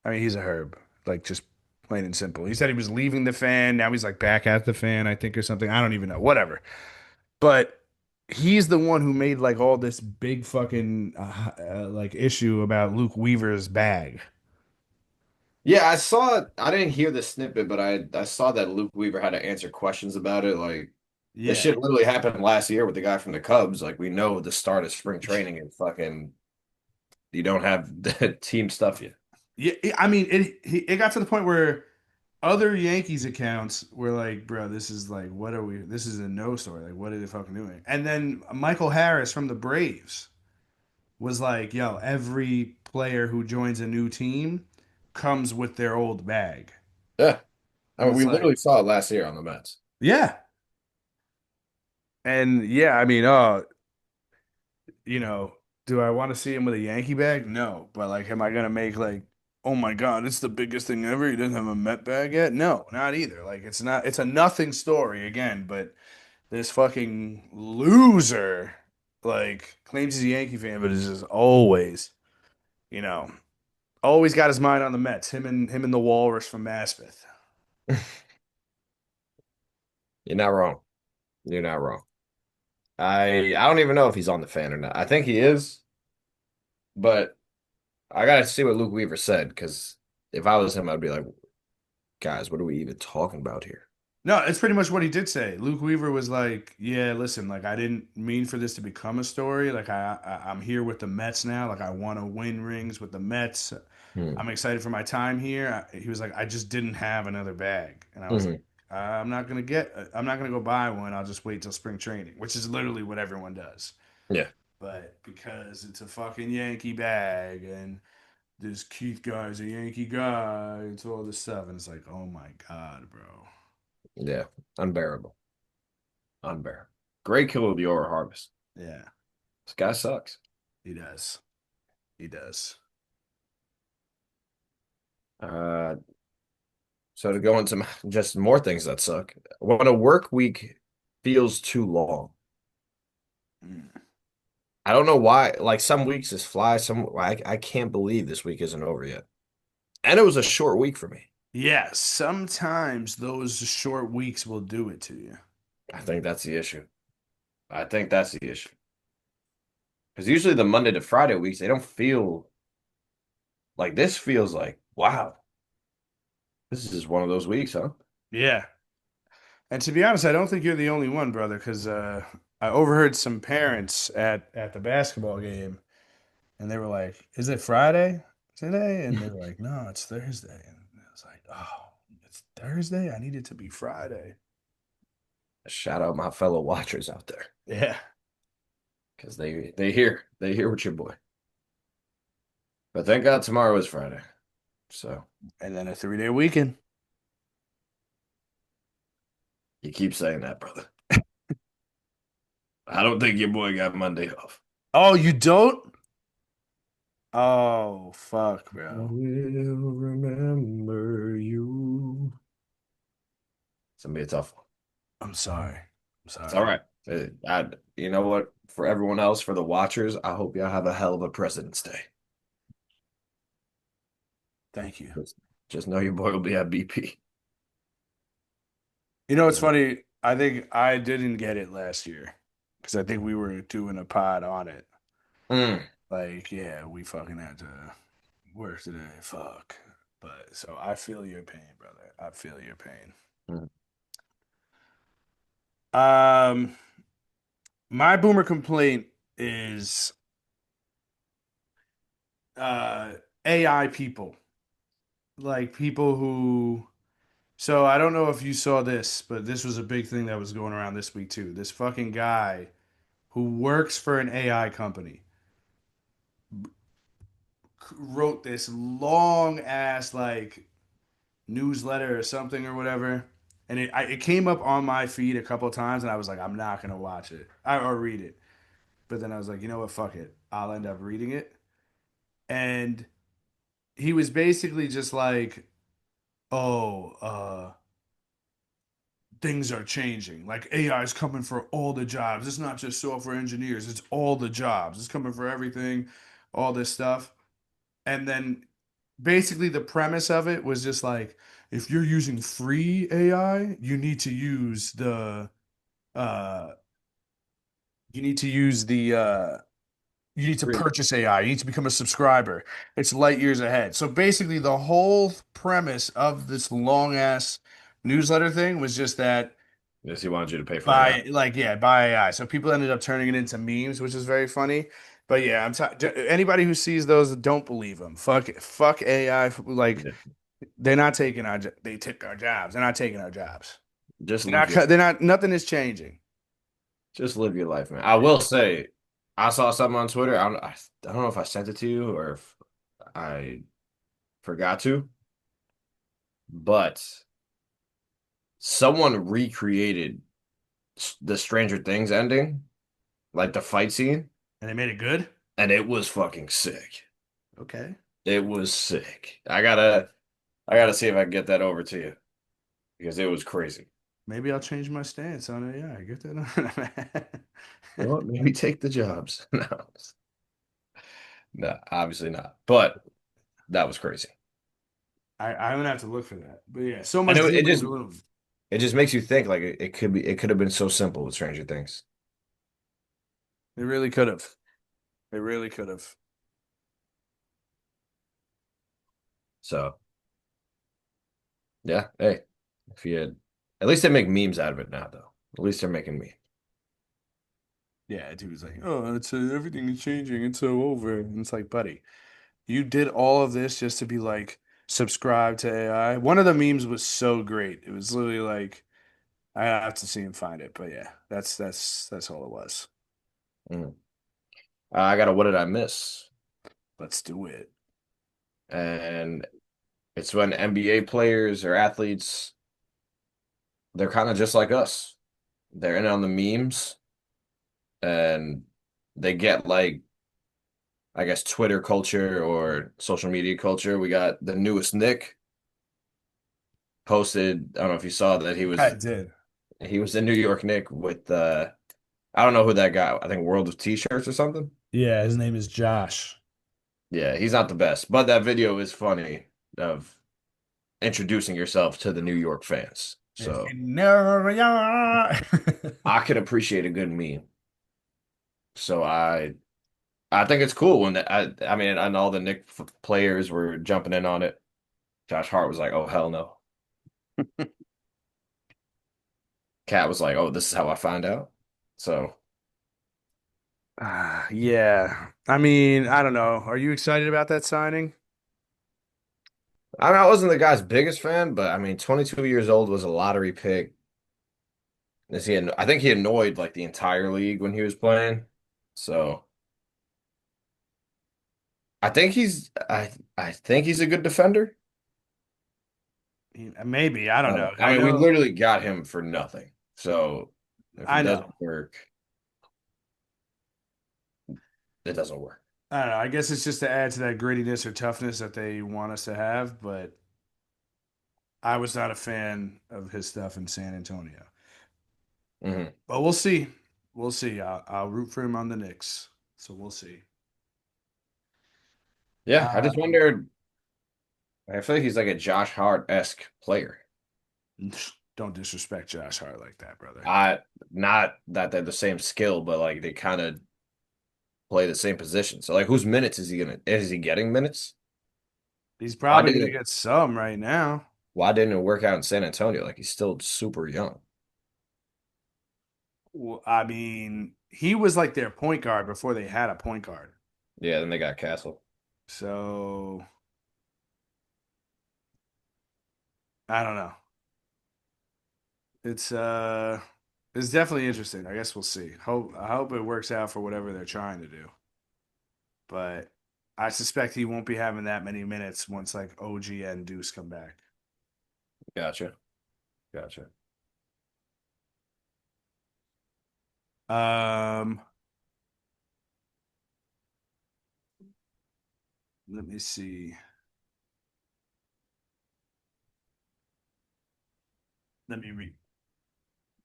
S2: I mean, he's a herb. Like just plain and simple. He said he was leaving the fan. Now he's like back at the fan, I think, or something. I don't even know. Whatever. But he's the one who made like all this big fucking like issue about Luke Weaver's bag.
S1: Yeah, I saw it. I didn't hear the snippet, but I saw that Luke Weaver had to answer questions about it. Like this
S2: Yeah.
S1: shit literally happened last year with the guy from the Cubs. Like we know the start of spring training and fucking you don't have the team stuff yet.
S2: Yeah, I mean it got to the point where other Yankees accounts were like, bro, this is like, what are we? This is a no story. Like, what are they fucking doing? And then Michael Harris from the Braves was like, yo, every player who joins a new team comes with their old bag.
S1: Yeah. I
S2: And
S1: mean,
S2: it's
S1: we
S2: like,
S1: literally saw it last year on the Mets.
S2: yeah. And yeah, I mean, you know, do I want to see him with a Yankee bag? No. But like, am I gonna make like, oh my God, it's the biggest thing ever. He doesn't have a Met bag yet? No, not either. Like, it's not, it's a nothing story again, but this fucking loser like claims he's a Yankee fan, but is just always, you know, always got his mind on the Mets. Him and the Walrus from Maspeth.
S1: You're not wrong. You're not wrong. I don't even know if he's on the fan or not. I think he is, but I gotta see what Luke Weaver said because if I was him, I'd be like, guys, what are we even talking about here?
S2: No, it's pretty much what he did say. Luke Weaver was like, "Yeah, listen, like I didn't mean for this to become a story. Like I'm here with the Mets now. Like I want to win rings with the Mets.
S1: Hmm.
S2: I'm excited for my time here." He was like, "I just didn't have another bag," and I was like,
S1: Hmm.
S2: I'm not gonna go buy one. I'll just wait till spring training," which is literally what everyone does.
S1: Yeah,
S2: But because it's a fucking Yankee bag and this Keith guy is a Yankee guy, it's all this stuff, and it's like, oh my God, bro.
S1: yeah, unbearable, unbearable. Great kill of the Aura Harvest.
S2: Yeah,
S1: This guy sucks.
S2: he does. He does.
S1: Uh, so to go into just more things that suck, when a work week feels too long,
S2: Mm.
S1: I don't know why. Like some weeks just fly. I can't believe this week isn't over yet. And it was a short week for me.
S2: Yeah, sometimes those short weeks will do it to you.
S1: I think that's the issue. I think that's the issue. Because usually the Monday to Friday weeks, they don't feel like this feels like, wow, this is one of those weeks, huh?
S2: Yeah. And to be honest, I don't think you're the only one, brother, because I overheard some parents at the basketball game, and they were like, "Is it Friday today?" And they were like, "No, it's Thursday." And I was like, "Oh, it's Thursday? I need it to be Friday."
S1: Shout out my fellow watchers out there
S2: Yeah.
S1: because they hear what your boy. But thank God tomorrow is Friday. So
S2: And then a 3-day weekend.
S1: you keep saying that, brother. I don't think your boy got Monday off.
S2: Oh, you don't? Oh, fuck,
S1: I
S2: bro.
S1: will remember you. It's gonna be a tough one.
S2: I'm sorry. I'm
S1: It's all
S2: sorry.
S1: right. You know what? For everyone else, for the watchers, I hope y'all have a hell of a President's Day.
S2: Thank you.
S1: Just, just know your boy will be at BP.
S2: You know, it's
S1: Yeah.
S2: funny. I think I didn't get it last year because I think we were doing a pod on it.
S1: Mm.
S2: Like, yeah, we fucking had to work today. Fuck. But so I feel your pain, brother. I feel your pain.
S1: Mm.
S2: Um, my boomer complaint is uh AI people. Like people who so I don't know if you saw this, but this was a big thing that was going around this week too. This fucking guy who works for an AI company wrote this long ass like newsletter or something or whatever, and it came up on my feed a couple of times, and I was like, I'm not gonna watch it or read it. But then I was like, you know what, fuck it, I'll end up reading it. And he was basically just like, oh, things are changing. Like AI is coming for all the jobs. It's not just software engineers, it's all the jobs. It's coming for everything, all this stuff. And then basically the premise of it was just like if you're using free AI, you need to use uh You need to use the you need to
S1: Premium.
S2: purchase AI. You need to become a subscriber. It's light years ahead. So basically, the whole premise of this long ass newsletter thing was just that
S1: Yes, he wanted you to pay for AI.
S2: buy, like, yeah, buy AI. So people ended up turning it into memes, which is very funny. But yeah, anybody who sees those, don't believe them. Fuck AI. Like,
S1: Yeah.
S2: they're not taking they took our jobs. They're not taking our jobs.
S1: Just live your
S2: They're not. Nothing is changing.
S1: just live your life, man. I will say, I saw something on Twitter. I don't know if I sent it to you or if I forgot to, but someone recreated the Stranger Things ending, like the fight scene,
S2: And they made it good.
S1: and it was fucking sick.
S2: Okay.
S1: It was sick. I gotta see if I can get that over to you because it was crazy.
S2: Maybe I'll change my stance on AI. Get that on.
S1: Well, maybe take the jobs. No, no, obviously not. But that was crazy.
S2: I'm gonna have to look for that. But yeah, so
S1: And
S2: much
S1: it,
S2: doom
S1: it
S2: and
S1: just
S2: gloom.
S1: it just makes you think like it could have been so simple with Stranger Things.
S2: They really could have. They really could have.
S1: So yeah, hey, if you had, at least they make memes out of it now though. At least they're making me.
S2: Yeah, dude was like, "Oh, it's everything is changing. It's so over." And it's like, buddy, you did all of this just to be like, subscribe to AI. One of the memes was so great. It was literally like, I have to see him find it. But yeah, that's all it was.
S1: Mm. I got a what did I miss?
S2: Let's do it.
S1: And it's when NBA players or athletes, they're kind of just like us. They're in on the memes and they get like, I guess, Twitter culture or social media culture. We got the newest Nick posted. I don't know if you saw that
S2: I did.
S1: he was in New York Nick with I don't know who that guy. I think World of T-shirts or something.
S2: Yeah, his name is Josh.
S1: Yeah, he's not the best, but that video is funny of introducing yourself to the New York fans.
S2: If
S1: So
S2: you know, yeah.
S1: I could appreciate a good meme. So I think it's cool when I mean, and all the Nick players were jumping in on it. Josh Hart was like, "Oh hell no." Cat was like, "Oh, this is how I find out." So
S2: Yeah. I mean, I don't know. Are you excited about that signing?
S1: I wasn't the guy's biggest fan, but I mean, 22 years old was a lottery pick. I think he annoyed like the entire league when he was playing. So I think he's a good defender.
S2: Maybe. I don't know.
S1: I
S2: I
S1: mean, we
S2: know.
S1: literally got him for nothing. So if it
S2: I
S1: doesn't
S2: know.
S1: work, it doesn't work.
S2: I don't know. I guess it's just to add to that grittiness or toughness that they want us to have, but I was not a fan of his stuff in San Antonio.
S1: Hmm.
S2: But we'll see. We'll see. I'll root for him on the Knicks. So we'll see.
S1: Yeah, I just
S2: Um,
S1: wondered. I feel like he's like a Josh Hart-esque player.
S2: don't disrespect Josh Hart like that, brother.
S1: I Not that they're the same skill, but like they kind of play the same position. So like, whose minutes is he getting minutes?
S2: He's
S1: Why
S2: probably
S1: didn't
S2: gonna
S1: it,
S2: get some right now.
S1: why didn't it work out in San Antonio? Like he's still super young.
S2: Well, I mean, he was like their point guard before they had a point guard.
S1: Yeah, then they got Castle.
S2: So I don't know. It's uh it's definitely interesting. I guess we'll see. I hope it works out for whatever they're trying to do. But I suspect he won't be having that many minutes once like OG and Deuce come back.
S1: Gotcha. Gotcha.
S2: Um, let me see. Let me read.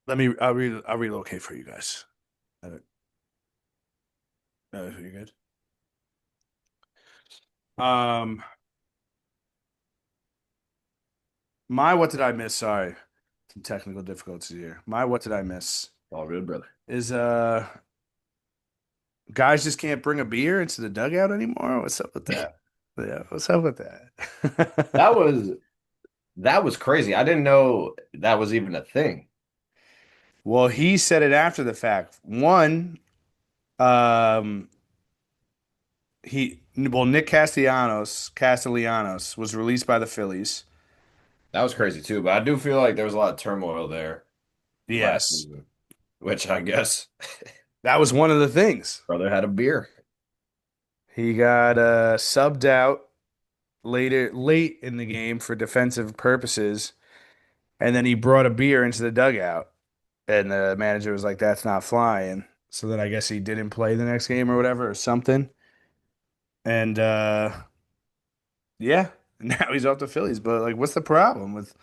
S2: I'll relocate for you guys. You good? Um, my what did I miss? Sorry, some technical difficulties here. My what did I miss
S1: All good, brother.
S2: is Guys just can't bring a beer into the dugout anymore. What's up with that? Yeah, what's up with
S1: That
S2: that?
S1: was that was crazy. I didn't know that was even a thing.
S2: Well, he said it after the fact. One, um, Nick Castellanos was released by the Phillies.
S1: That was crazy too. But I do feel like there was a lot of turmoil there last
S2: Yes,
S1: season, which I guess
S2: that was one of the things.
S1: brother had a beer.
S2: He got subbed out late in the game for defensive purposes, and then he brought a beer into the dugout, and the manager was like, "That's not flying." So then I guess he didn't play the next game or whatever or something. And yeah, now he's off the Phillies. But like, what's the problem with?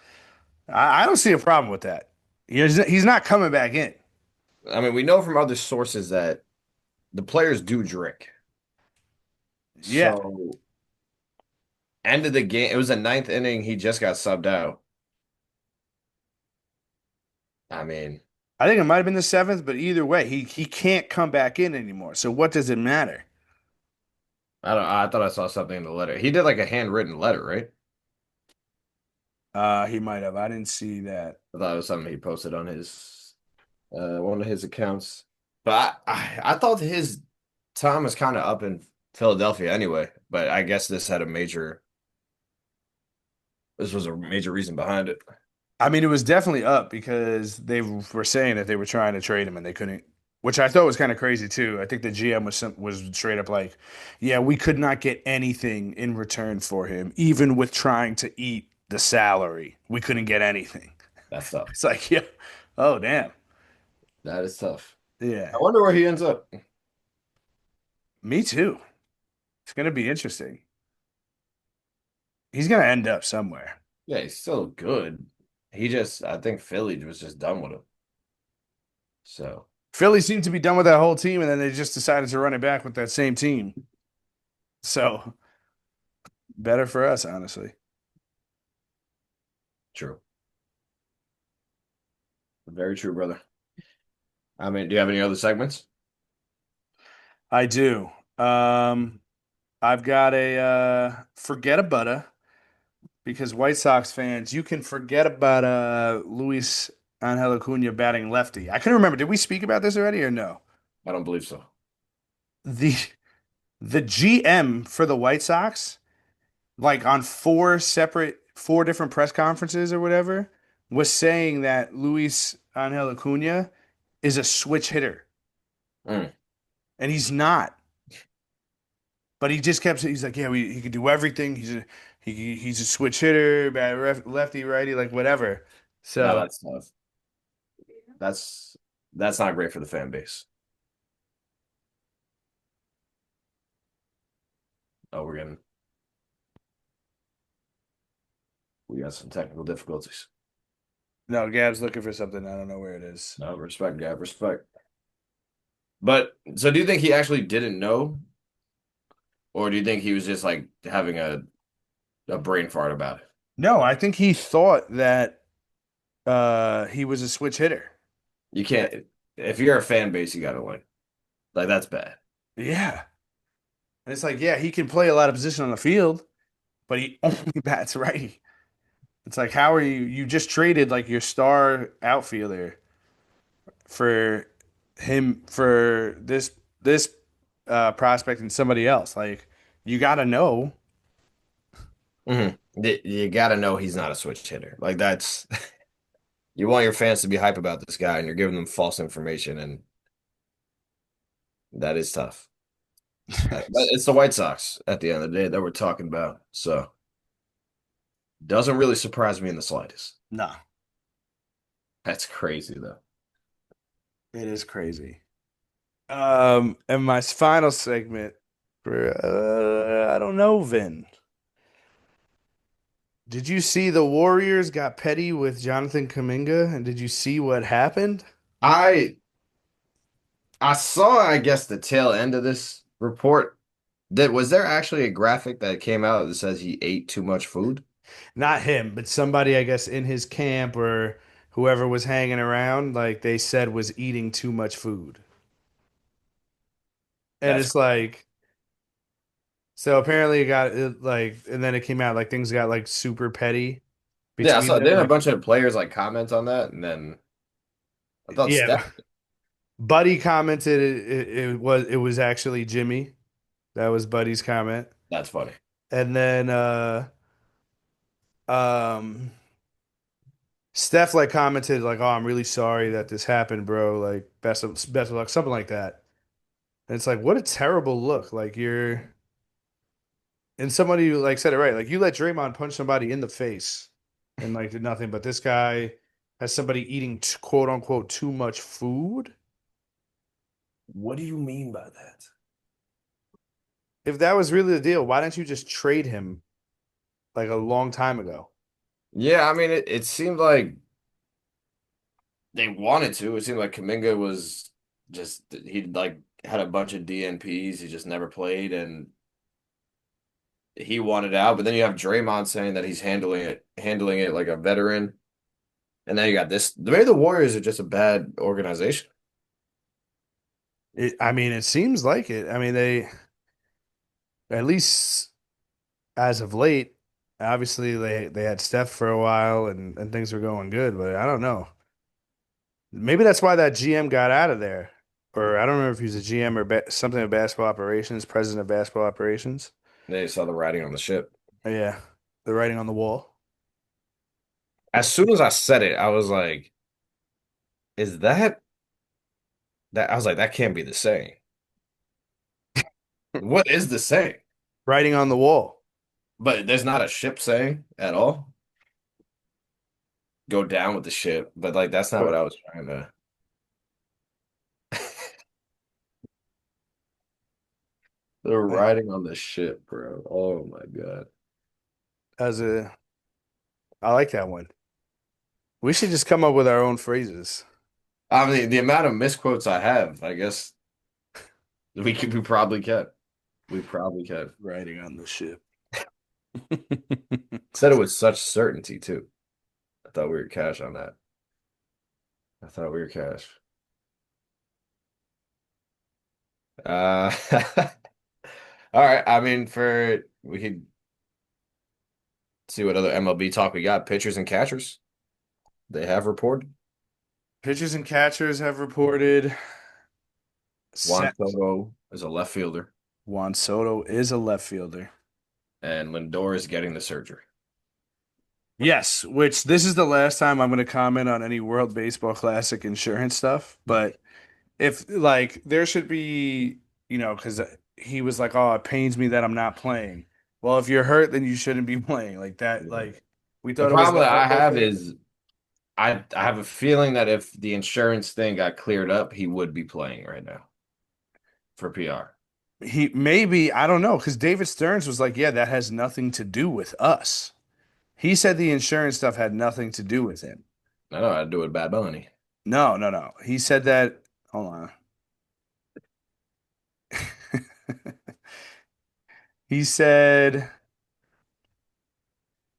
S2: I don't see a problem with that. He's not coming back in.
S1: I mean, we know from other sources that the players do drink.
S2: Yeah,
S1: So end of the game, it was the ninth inning. He just got subbed out. I mean,
S2: I think it might have been the seventh, but either way, he can't come back in anymore. So what does it matter?
S1: I don't. I thought I saw something in the letter. He did like a handwritten letter, right?
S2: He might have. I didn't see that.
S1: I thought it was something he posted on his one of his accounts. But I thought his time was kind of up in Philadelphia anyway. But I guess this was a major reason behind it.
S2: I mean, it was definitely up because they were saying that they were trying to trade him and they couldn't, which I thought was kind of crazy too. I think the GM was straight up like, "Yeah, we could not get anything in return for him, even with trying to eat the salary. We couldn't get anything."
S1: That's tough.
S2: It's like, yeah, oh damn,
S1: That is tough.
S2: yeah,
S1: I wonder where he ends up.
S2: me too. It's gonna be interesting. He's gonna end up somewhere.
S1: Yeah, he's still good. I think Philly was just done with him. So
S2: Philly seemed to be done with that whole team, and then they just decided to run it back with that same team. So better for us, honestly.
S1: true. Very true, brother. I mean, do you have any other segments?
S2: I do. Um, I've got a forget about because White Sox fans, you can forget about Luis Angel Acuna batting lefty. I couldn't remember. Did we speak about this already or no?
S1: I don't believe so.
S2: The the GM for the White Sox, like on four different press conferences or whatever, was saying that Luis Angel Acuna is a switch hitter,
S1: Mm.
S2: and he's not. But he just kept. He's like, yeah, he could do everything. He's a switch hitter, lefty, righty, like whatever.
S1: No,
S2: So
S1: that's tough. That's that's not great for the fan base. Oh, we got some technical difficulties.
S2: no, Gab's looking for something. I don't know where it is.
S1: No, respect, Gab, respect. But so do you think he actually didn't know, or do you think he was just like having a brain fart about it?
S2: No, I think he thought that he was a switch hitter.
S1: You can't if you're a fan base, you gotta win. Like that's bad.
S2: Yeah, and it's like, yeah, he can play a lot of position on the field, but he only bats righty. It's like, how are you? You just traded like your star outfielder for for this prospect and somebody else. Like you got to know.
S1: You gotta know he's not a switch hitter. Like that's you want your fans to be hype about this guy, and you're giving them false information, and that is tough. But it's the White Sox at the end of the day that we're talking about, so doesn't really surprise me in the slightest.
S2: No,
S1: That's crazy though.
S2: it is crazy. And my final segment for I don't know, Vin. Did you see the Warriors got petty with Jonathan Kuminga, and did you see what happened?
S1: I I saw, I guess, the tail end of this report. That was there actually a graphic that came out that says he ate too much food?
S2: Not him, but somebody, I guess, in his camp or whoever was hanging around, like they said, was eating too much food. And
S1: That's
S2: it's like, so apparently it got it, like, and then it came out like things got like super petty
S1: yeah. I
S2: between
S1: saw
S2: them.
S1: there a
S2: Like,
S1: bunch of players like comment on that, and then I thought
S2: yeah,
S1: Steph.
S2: Buddy commented it was actually Jimmy. That was Buddy's comment.
S1: That's funny.
S2: And then um Steph like commented like, "Oh, I'm really sorry that this happened, bro. Like best of luck," something like that. And it's like, what a terrible look. Like you're and somebody like said it right. Like you let Draymond punch somebody in the face and like did nothing, but this guy has somebody eating quote unquote too much food.
S1: What do you mean by that?
S2: If that was really the deal, why didn't you just trade him like a long time ago?
S1: Yeah, I mean, it seemed like they wanted to. It seemed like Kuminga was just he like had a bunch of DNPs. He just never played, and he wanted out. But then you have Draymond saying that he's handling it like a veteran. And then you got this. Maybe the Warriors are just a bad organization.
S2: I mean, it seems like it. I mean, they at least as of late, obviously they had Steph for a while and things were going good, but I don't know. Maybe that's why that GM got out of there. Or I don't remember if he was a GM or something of basketball operations, president of basketball operations.
S1: They saw the writing on the ship.
S2: Yeah, the writing on the wall.
S1: As soon as I said it, I was like, "Is that?" I was like, "That can't be the saying." What is the saying?
S2: Writing on the wall.
S1: But there's not a ship saying at all. Go down with the ship. But like, that's not what
S2: But
S1: I was trying to. The writing on the ship, bro. Oh my God.
S2: as a, I like that one. We should just come up with our own phrases.
S1: I mean, the amount of misquotes I have, I guess we probably can. We probably can.
S2: Writing on the ship.
S1: Said it with such certainty too. I thought we were cash on that. I thought we were cash. Uh, all right. I mean, for we could see what other MLB talk we got. Pitchers and catchers. They have reported.
S2: Pitchers and catchers have reported.
S1: Juan
S2: Set.
S1: Soto is a left fielder,
S2: Juan Soto is a left fielder.
S1: and Lindor is getting the surgery.
S2: Yes, which this is the last time I'm going to comment on any World Baseball Classic insurance stuff. But if like there should be, because he was like, "Oh, it pains me that I'm not playing." Well, if you're hurt, then you shouldn't be playing like that.
S1: Yeah.
S2: Like we
S1: The
S2: thought it was
S1: problem
S2: the
S1: that I
S2: elbow
S1: have
S2: thing.
S1: is I have a feeling that if the insurance thing got cleared up, he would be playing right now for PR.
S2: He maybe I don't know because David Stearns was like, "Yeah, that has nothing to do with us." He said the insurance stuff had nothing to do with him.
S1: I know how to do it, Bad Bunny.
S2: No, no, no. He said that. Hold on. He said.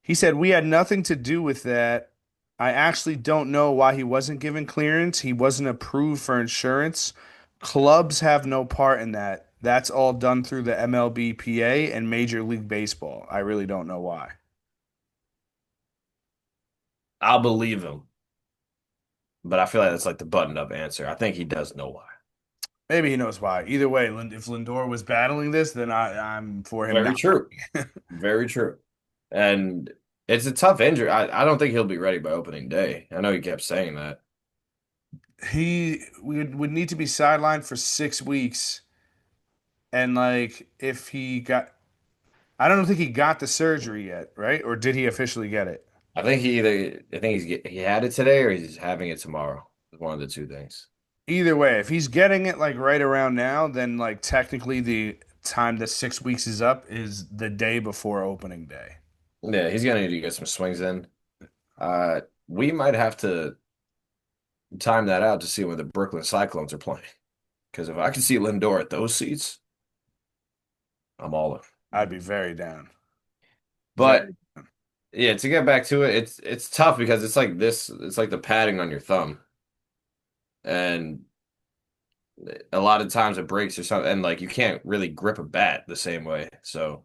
S2: He said, "We had nothing to do with that. I actually don't know why he wasn't given clearance. He wasn't approved for insurance. Clubs have no part in that. That's all done through the MLBPA and Major League Baseball. I really don't know why."
S1: I'll believe him, but I feel like that's like the buttoned up answer. I think he does know why.
S2: Maybe he knows why. Either way, if Lindor was battling this, then I'm for him
S1: Very
S2: not
S1: true. Very true. And it's a tough injury. I don't think he'll be ready by opening day. I know he kept saying that.
S2: He would need to be sidelined for 6 weeks. And like if he got I don't think he got the surgery yet, right? Or did he officially get it?
S1: I think he had it today or he's having it tomorrow. One of the two things.
S2: Either way, if he's getting it like right around now, then like technically the time that 6 weeks is up is the day before opening day.
S1: Yeah, he's gonna need to get some swings in. We might have to time that out to see when the Brooklyn Cyclones are playing. Because if I can see Lindor at those seats, I'm all in.
S2: I'd be very down.
S1: But
S2: Very.
S1: yeah, to get back to it, it's tough because it's like this, it's like the padding on your thumb. And A lot of times it breaks or something, and like you can't really grip a bat the same way. So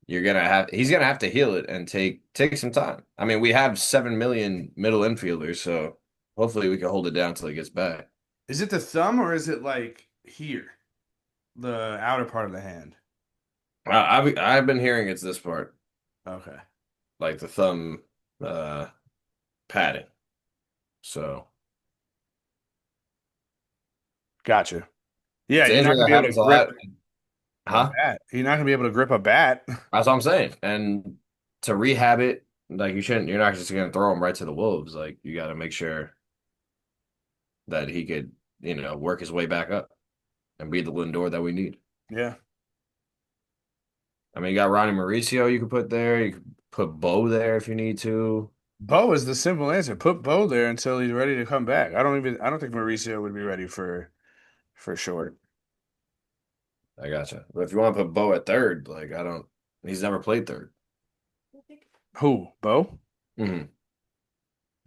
S1: he's gonna have to heal it and take some time. I mean, we have 7 million middle infielders, so hopefully we can hold it down till he gets back.
S2: Is it the thumb or is it like here, the outer part of the hand?
S1: I've been hearing it's this part,
S2: Okay,
S1: like the thumb uh padding. So
S2: gotcha. Yeah,
S1: it's an
S2: you're not
S1: injury
S2: gonna
S1: that
S2: be able to
S1: happens a
S2: grip
S1: lot.
S2: a
S1: Huh?
S2: bat. You're not gonna be able to grip a bat.
S1: That's what I'm saying. And to rehab it, like you're not just gonna throw him right to the wolves. Like you got to make sure that he could, work his way back up and be the Lindor that we need.
S2: Yeah.
S1: I mean, you got Ronnie Mauricio you could put there. You could put Bo there if you need to.
S2: Bo is the simple answer. Put Bo there until he's ready to come back. I don't think Mauricio would be ready for short.
S1: I gotcha. But if you want to put Bo at third, like he's never played third.
S2: Who? Bo?
S1: Hmm.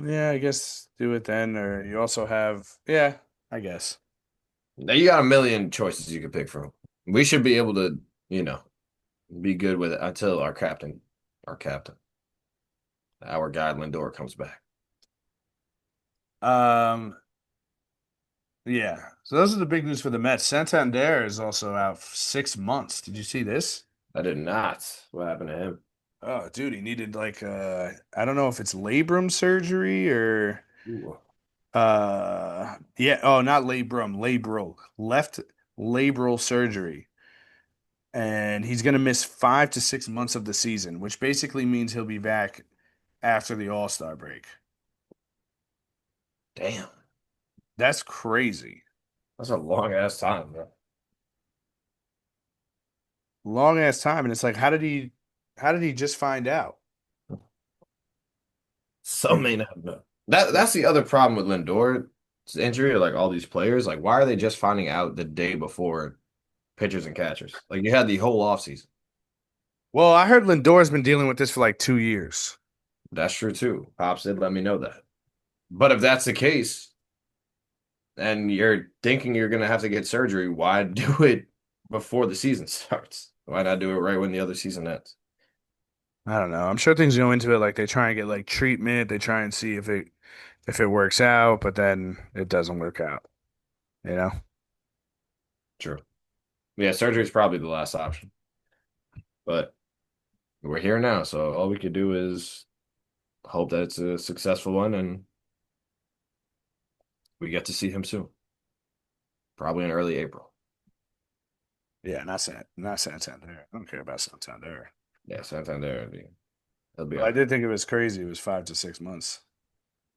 S2: Yeah, I guess do it then. Or you also have, yeah, I guess.
S1: Now you got a million choices you could pick from. We should be able to, you know, be good with it until our captain, our guy Lindor comes back.
S2: Um, yeah. So those are the big news for the Mets. Santander is also out for 6 months. Did you see this?
S1: I did not. What happened to him?
S2: Oh, dude, he needed like I don't know if it's labrum surgery or
S1: Ooh,
S2: yeah, oh, not left labral surgery. And he's going to miss 5 to 6 months of the season, which basically means he'll be back after the All-Star break.
S1: damn.
S2: That's crazy.
S1: That's a long ass time, bro.
S2: Long ass time. And it's like, how did he just find out?
S1: Some may not know. That's the other problem with Lindor's injury, or like all these players. Like, why are they just finding out the day before pitchers and catchers? Like you had the whole offseason.
S2: Well, I heard Lindor's been dealing with this for like 2 years.
S1: That's true too. Pops did let me know that. But if that's the case, and you're thinking you're gonna have to get surgery, why do it before the season starts? Why not do it right when the other season ends?
S2: I don't know. I'm sure things go into it like they try and get like treatment. They try and see if it works out, but then it doesn't work out, you know?
S1: True. Yeah, surgery is probably the last option. But we're here now, so all we could do is hope that it's a successful one and we get to see him soon. Probably in early April.
S2: Yeah, not Santander. I don't care about Santander.
S1: Yeah, Santander, he'll be
S2: But
S1: all
S2: I
S1: right.
S2: did think it was crazy. It was 5 to 6 months.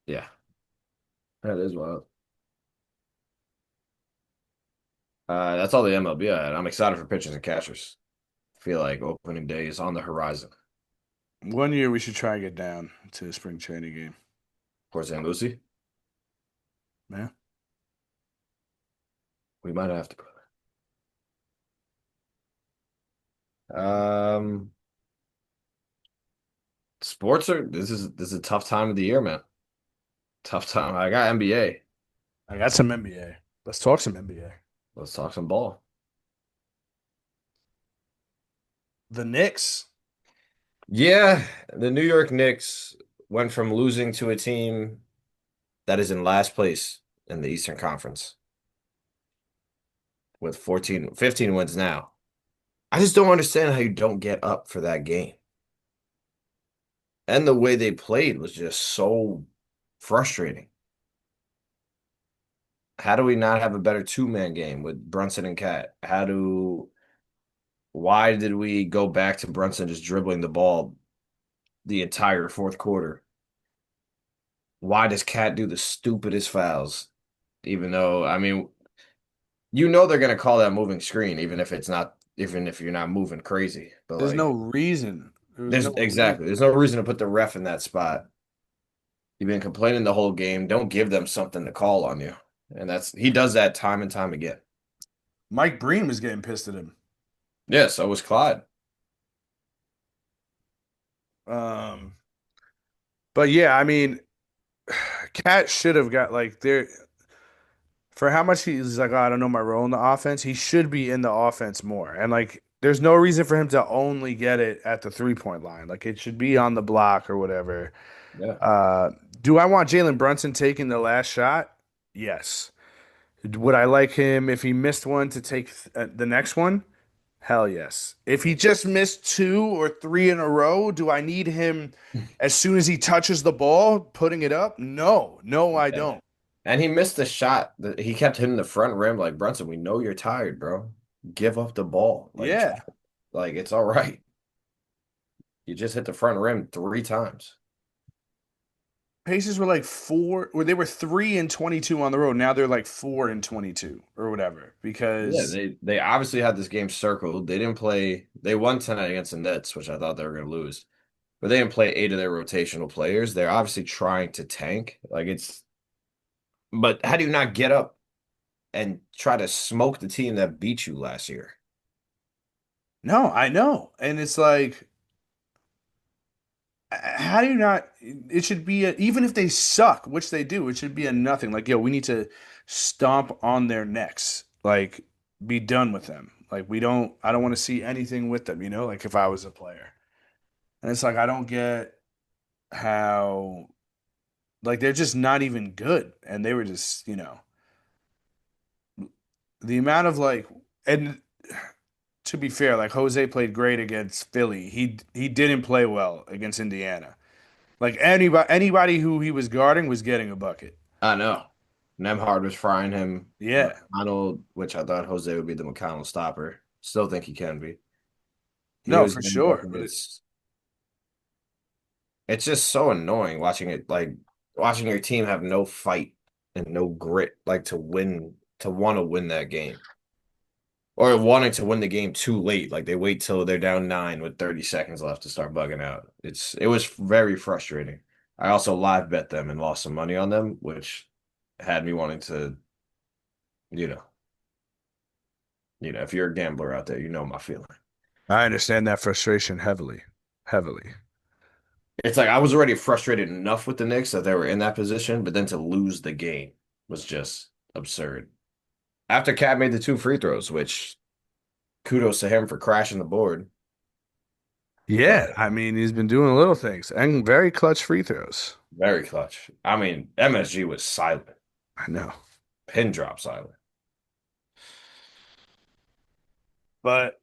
S1: Yeah, that is wild. That's all the MLB I had. I'm excited for pitchers and catchers. Feel like opening day is on the horizon.
S2: One year we should try and get down to a spring training game.
S1: Port St. Lucie,
S2: Yeah.
S1: we might have to. Um, sports are this is a tough time of the year, man. Tough time. I got NBA.
S2: I got some NBA. Let's talk some NBA.
S1: Let's talk some ball.
S2: The Knicks.
S1: Yeah, the New York Knicks went from losing to a team that is in last place in the Eastern Conference with 15 wins now. I just don't understand how you don't get up for that game. And the way they played was just so frustrating. How do we not have a better two-man game with Brunson and Cat? Why did we go back to Brunson just dribbling the ball the entire fourth quarter? Why does Cat do the stupidest fouls? Even though, I mean, they're gonna call that moving screen, even if you're not moving crazy. But
S2: There's no
S1: like,
S2: reason. There was
S1: there's
S2: no reason.
S1: exactly, there's no reason to put the ref in that spot. You've been complaining the whole game. Don't give them something to call on you. And he does that time and time again.
S2: Mike Breen was getting pissed at him.
S1: Yeah, so was Clyde.
S2: Um, but yeah, I mean, Cat should have got like there for how much he's like, oh, I don't know my role in the offense, he should be in the offense more. And like, there's no reason for him to only get it at the 3-point line. Like, it should be on the block or whatever.
S1: Yeah.
S2: Uh, do I want Jalen Brunson taking the last shot? Yes. Would I like him if he missed one to take the next one? Hell yes. If he just missed two or three in a row, do I need him as soon as he touches the ball, putting it up? No, no, I
S1: Yeah.
S2: don't.
S1: And he missed the shot. He kept hitting the front rim like Brunson. We know you're tired, bro. Give up the ball. Like
S2: Yeah.
S1: drop it. Like it's all right. You just hit the front rim 3 times.
S2: Pacers were like four, or they were 3-22 on the road. Now they're like 4-22 or whatever.
S1: Yeah,
S2: Because
S1: they obviously had this game circled. They didn't play. They won tonight against the Nets, which I thought they were going to lose. But they didn't play 8 of their rotational players. They're obviously trying to tank. Like it's. But how do you not get up and try to smoke the team that beat you last year?
S2: no, I know. And it's like, how do you not? It should be even if they suck, which they do, it should be a nothing. Like, yo, we need to stomp on their necks. Like, be done with them. Like, I don't want to see anything with them, like if I was a player. And it's like, I don't get how, like, they're just not even good. And they were just, the amount of like, and to be fair, like Jose played great against Philly. He didn't play well against Indiana. Like anybody who he was guarding was getting a bucket.
S1: I know. Nemhard was frying him.
S2: Yeah.
S1: McConnell, which I thought Jose would be the McConnell stopper. Still think he can be. He
S2: No,
S1: was
S2: for
S1: getting
S2: sure. But
S1: buckets. It's just so annoying watching it, like watching your team have no fight and no grit, like to win, to want to win that game. Or wanting to win the game too late. Like they wait till they're down 9 with 30 seconds left to start bugging out. It was very frustrating. I also live bet them and lost some money on them, which had me wanting to, you know, if you're a gambler out there, you know my feeling.
S2: I understand that frustration heavily. Heavily.
S1: It's like I was already frustrated enough with the Knicks that they were in that position, but then to lose the game was just absurd. After Cat made the 2 free throws, which kudos to him for crashing the board,
S2: Yeah,
S1: but
S2: I mean, he's been doing little things and very clutch free throws.
S1: very clutch. I mean, MSG was silent,
S2: I know.
S1: pin drop silent.
S2: But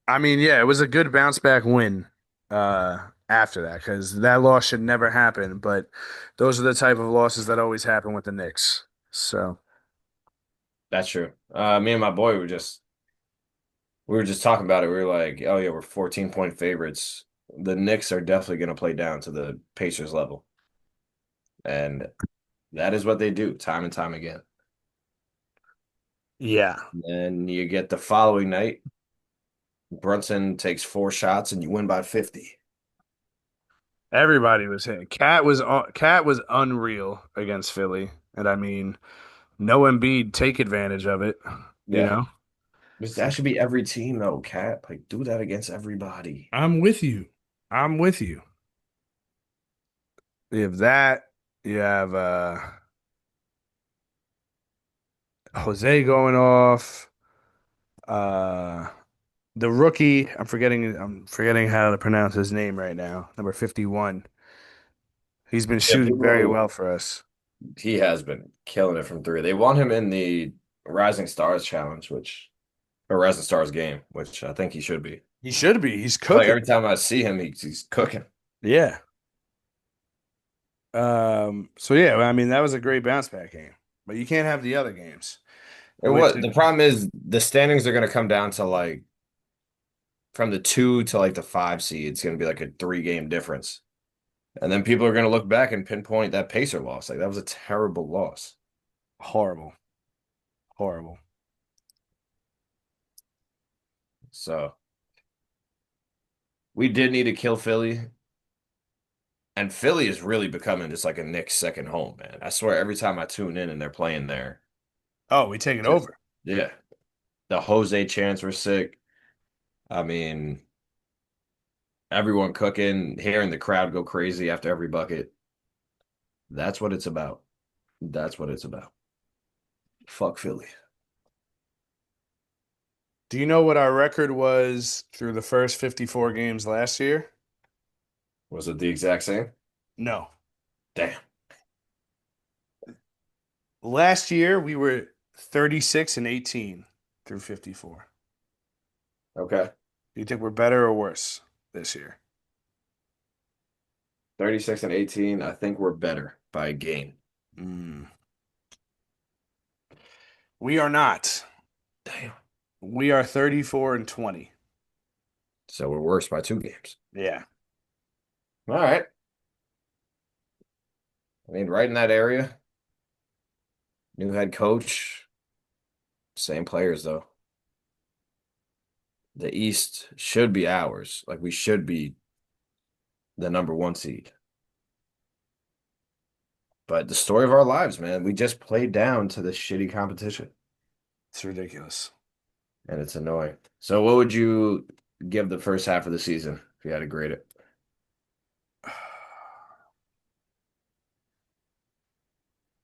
S2: I mean, yeah, it was a good bounce back win after that because that loss should never happen. But those are the type of losses that always happen with the Knicks. So,
S1: That's true. Me and my boy we were just talking about it. We were like, oh yeah, we're 14-point favorites. The Knicks are definitely going to play down to the Pacers level, and that is what they do time and time again.
S2: yeah,
S1: And you get the following night, Brunson takes 4 shots and you win by 50.
S2: everybody was hitting. Cat was unreal against Philly, and I mean, no Embiid take advantage of it. You
S1: Yeah.
S2: know,
S1: That should be every team though, Cat. Like do that against everybody.
S2: I'm with you. I'm with you. You have that. You have Jose going off. Uh, the rookie. I'm forgetting how to pronounce his name right now. Number 51. He's been
S1: Yeah,
S2: shooting very well for us.
S1: he has been killing it from 3. They want him in the Rising Stars challenge, or Rising Stars game, which I think he should be.
S2: He should be. He's
S1: Like
S2: cooking.
S1: every time I see him, he's cooking.
S2: Yeah. So yeah, I mean that was a great bounce back game. But you can't have the other games.
S1: And
S2: Which
S1: what the problem is, the standings are going to come down to like from the 2 to like the 5 seed. It's going to be like a 3 game difference. And then people are going to look back and pinpoint that Pacer loss. Like that was a terrible loss.
S2: horrible. Horrible.
S1: So we did need to kill Philly. And Philly is really becoming just like a Knicks second home, man. I swear every time I tune in and they're playing there,
S2: Oh, we take it
S1: just
S2: over.
S1: yeah. The Jose chants were sick. I mean, everyone cooking, hearing the crowd go crazy after every bucket. That's what it's about. That's what it's about. Fuck Philly.
S2: Do you know what our record was through the first 54 games last year?
S1: Was it the exact same?
S2: No.
S1: Damn.
S2: Last year we were 36 and 18 through 54.
S1: Okay.
S2: Do you think we're better or worse this year?
S1: 36 and 18. I think we're better by a game.
S2: Mm. We are not.
S1: Damn.
S2: We are 34 and 20.
S1: So we're worse by 2 games.
S2: Yeah.
S1: All right. I mean, right in that area. New head coach. Same players, though. The East should be ours. Like, we should be the number one seed. But the story of our lives, man, we just played down to this shitty competition,
S2: It's ridiculous.
S1: and it's annoying. So, what would you give the first half of the season if you had to grade it?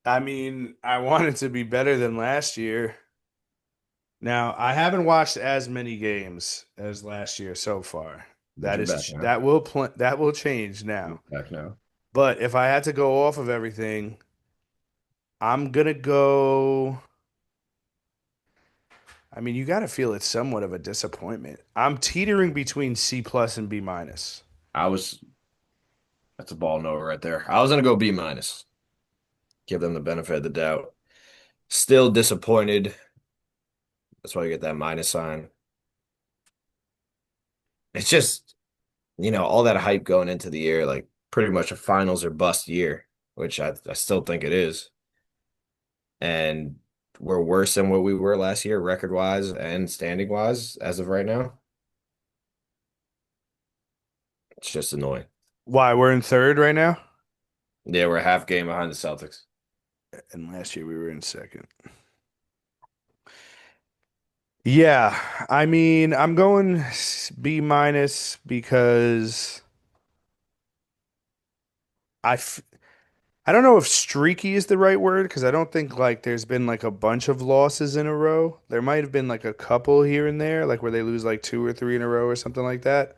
S2: I mean, I want it to be better than last year. Now, I haven't watched as many games as last year so far.
S1: But you're back now.
S2: That will change
S1: You're
S2: now.
S1: back now.
S2: But if I had to go off of everything, I'm gonna go. I mean, you got to feel it's somewhat of a disappointment. I'm teetering between C plus and B minus.
S1: I was, that's a ball no right there. I was gonna go B minus. Give them the benefit of the doubt. Still disappointed. That's why I get that minus sign. It's just, all that hype going into the year, like pretty much a finals or bust year, which I still think it is. And we're worse than what we were last year, record wise and standing wise, as of right now. It's just annoying.
S2: Why? We're in third right now?
S1: Yeah, we're a half game behind the Celtics.
S2: And last year we were in second. Yeah, I mean, I'm going B minus because I f I don't know if streaky is the right word because I don't think like there's been like a bunch of losses in a row. There might have been like a couple here and there, like where they lose like two or three in a row or something like that.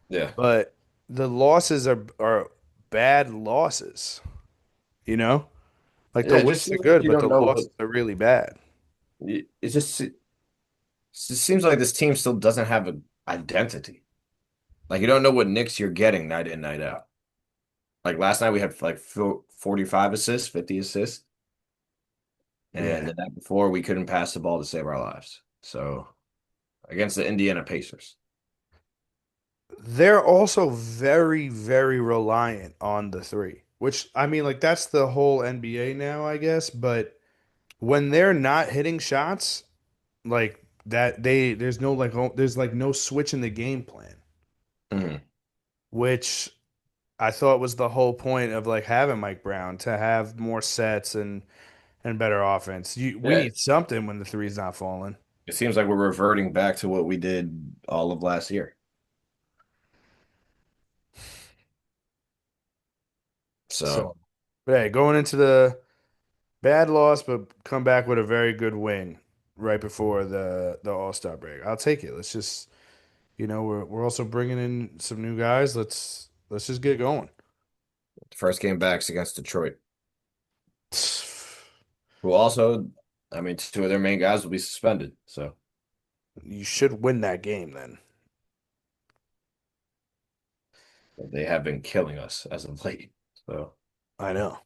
S1: Yeah.
S2: But the losses are bad losses, you know? Like the
S1: Yeah, it just
S2: wins are
S1: seems like
S2: good,
S1: you
S2: but
S1: don't
S2: the
S1: know what
S2: losses are really bad.
S1: it just seems like this team still doesn't have an identity. Like you don't know what Knicks you're getting night in, night out. Like last night we had like 45 assists, 50 assists, and
S2: Yeah.
S1: the night before we couldn't pass the ball to save our lives. So against the Indiana Pacers.
S2: They're also very, very reliant on the three, which I mean, like that's the whole NBA now, I guess. But when they're not hitting shots, like that, there's like no switch in the game plan,
S1: Mhm.
S2: which I thought was the whole point of like having Mike Brown to have more sets and better offense. We
S1: Yeah,
S2: need something when the three's not falling.
S1: it seems like we're reverting back to what we did all of last year. So
S2: So, but hey, going into the bad loss, but come back with a very good win right before the All-Star break. I'll take it. Let's just, we're also bringing in some new guys. Let's just get going.
S1: the first game back is against Detroit, who also, I mean, two of their main guys will be suspended. So
S2: You should win that game then.
S1: they have been killing us as of late. So
S2: I know.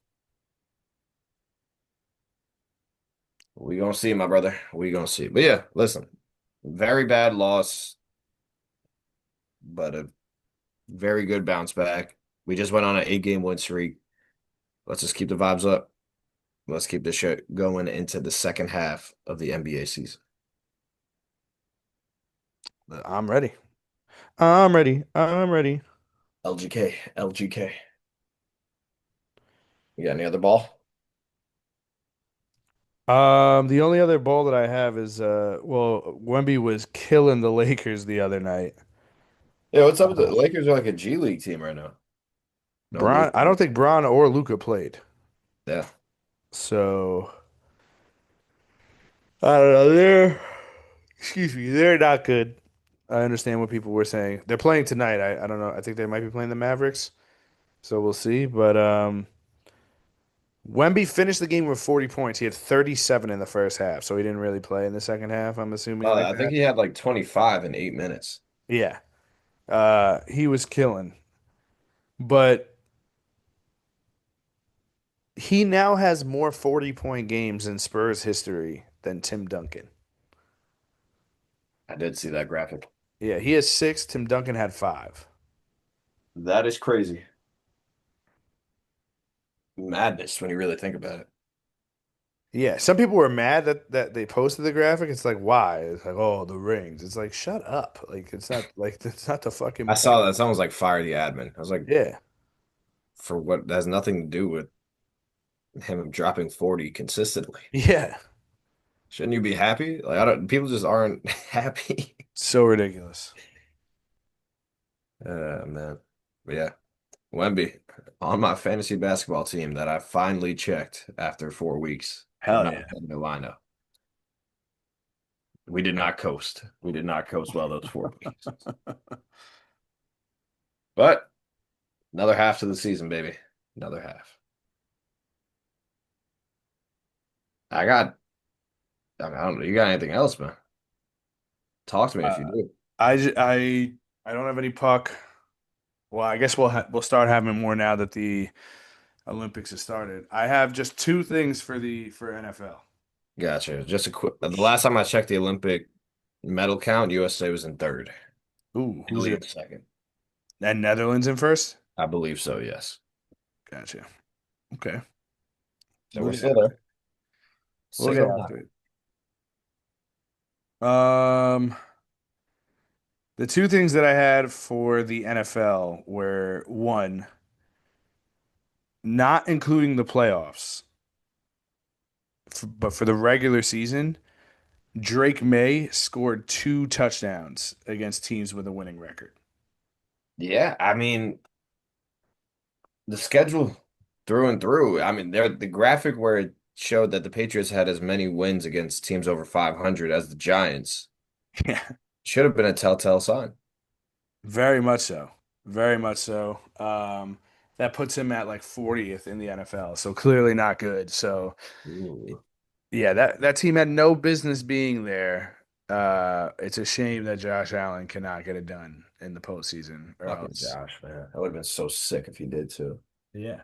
S1: we gonna see, my brother. We gonna see. But yeah, listen, very bad loss, but a very good bounce back. We just went on an 8 game win streak. Let's just keep the vibes up. Let's keep this shit going into the second half of the NBA season.
S2: I'm ready. I'm ready. I'm ready.
S1: LGK, LGK. You got any other ball?
S2: The only other ball that I have is Wemby was killing the Lakers the other night.
S1: Yeah, what's up with the
S2: Uh,
S1: Lakers are like a G League team right now. No
S2: Bron,
S1: Luke.
S2: I don't think Bron or Luca played.
S1: Yeah.
S2: So I don't know. They're not good. I understand what people were saying. They're playing tonight. I don't know. I think they might be playing the Mavericks, so we'll see. But Wemby finished the game with 40 points. He had 37 in the first half, so he didn't really play in the second half. I'm assuming like
S1: I think
S2: that.
S1: he had like 25 in 8 minutes.
S2: Yeah. He was killing. But he now has more 40-point games in Spurs history than Tim Duncan.
S1: I did see that graphic.
S2: Yeah, he has six. Tim Duncan had five.
S1: That is crazy. Madness when you really think about it.
S2: Yeah, some people were mad that they posted the graphic. It's like, why? It's like, oh, the rings. It's like, shut up. Like, it's not like it's not the fucking
S1: I
S2: point.
S1: saw that. Someone was like, fire the admin. I was like,
S2: Yeah.
S1: for what? That has nothing to do with him dropping 40 consistently.
S2: Yeah.
S1: Shouldn't you be happy? Like, I don't, people just aren't happy.
S2: So ridiculous.
S1: Man. But yeah, Wemby on my fantasy basketball team that I finally checked after 4 weeks of
S2: Hell
S1: not
S2: yeah.
S1: having the lineup. We did not coast. We did not coast well those 4 weeks. But another half to the season, baby. Another half. I got, I don't know. You got anything else, man? Talk to me if you
S2: Uh,
S1: do.
S2: I don't have any puck. Well, I guess we'll start having more now that the Olympics has started. I have just two things for NFL.
S1: Gotcha. Just a quick. The last time I checked the Olympic medal count, USA was in third.
S2: Ooh, who's
S1: Italy
S2: in?
S1: in second.
S2: And Netherlands in first?
S1: I believe so, yes.
S2: Gotcha. Okay.
S1: So
S2: We'll
S1: we're
S2: get
S1: still there.
S2: we'll get
S1: Single line.
S2: after it. Um, the two things that I had for the NFL were one, not including the playoffs, but for the regular season, Drake May scored two touchdowns against teams with a winning record.
S1: Yeah, I mean, the schedule through and through. I mean, there the graphic where it showed that the Patriots had as many wins against teams over 500 as the Giants
S2: Yeah,
S1: should have been a telltale sign.
S2: very much so. Very much so. That puts him at like 40th in the NFL, so clearly not good. So
S1: Ooh,
S2: yeah, that team had no business being there. It's a shame that Josh Allen cannot get it done in the postseason, or
S1: fucking
S2: else.
S1: Josh, man. I would have been so sick if he did too.
S2: Yeah.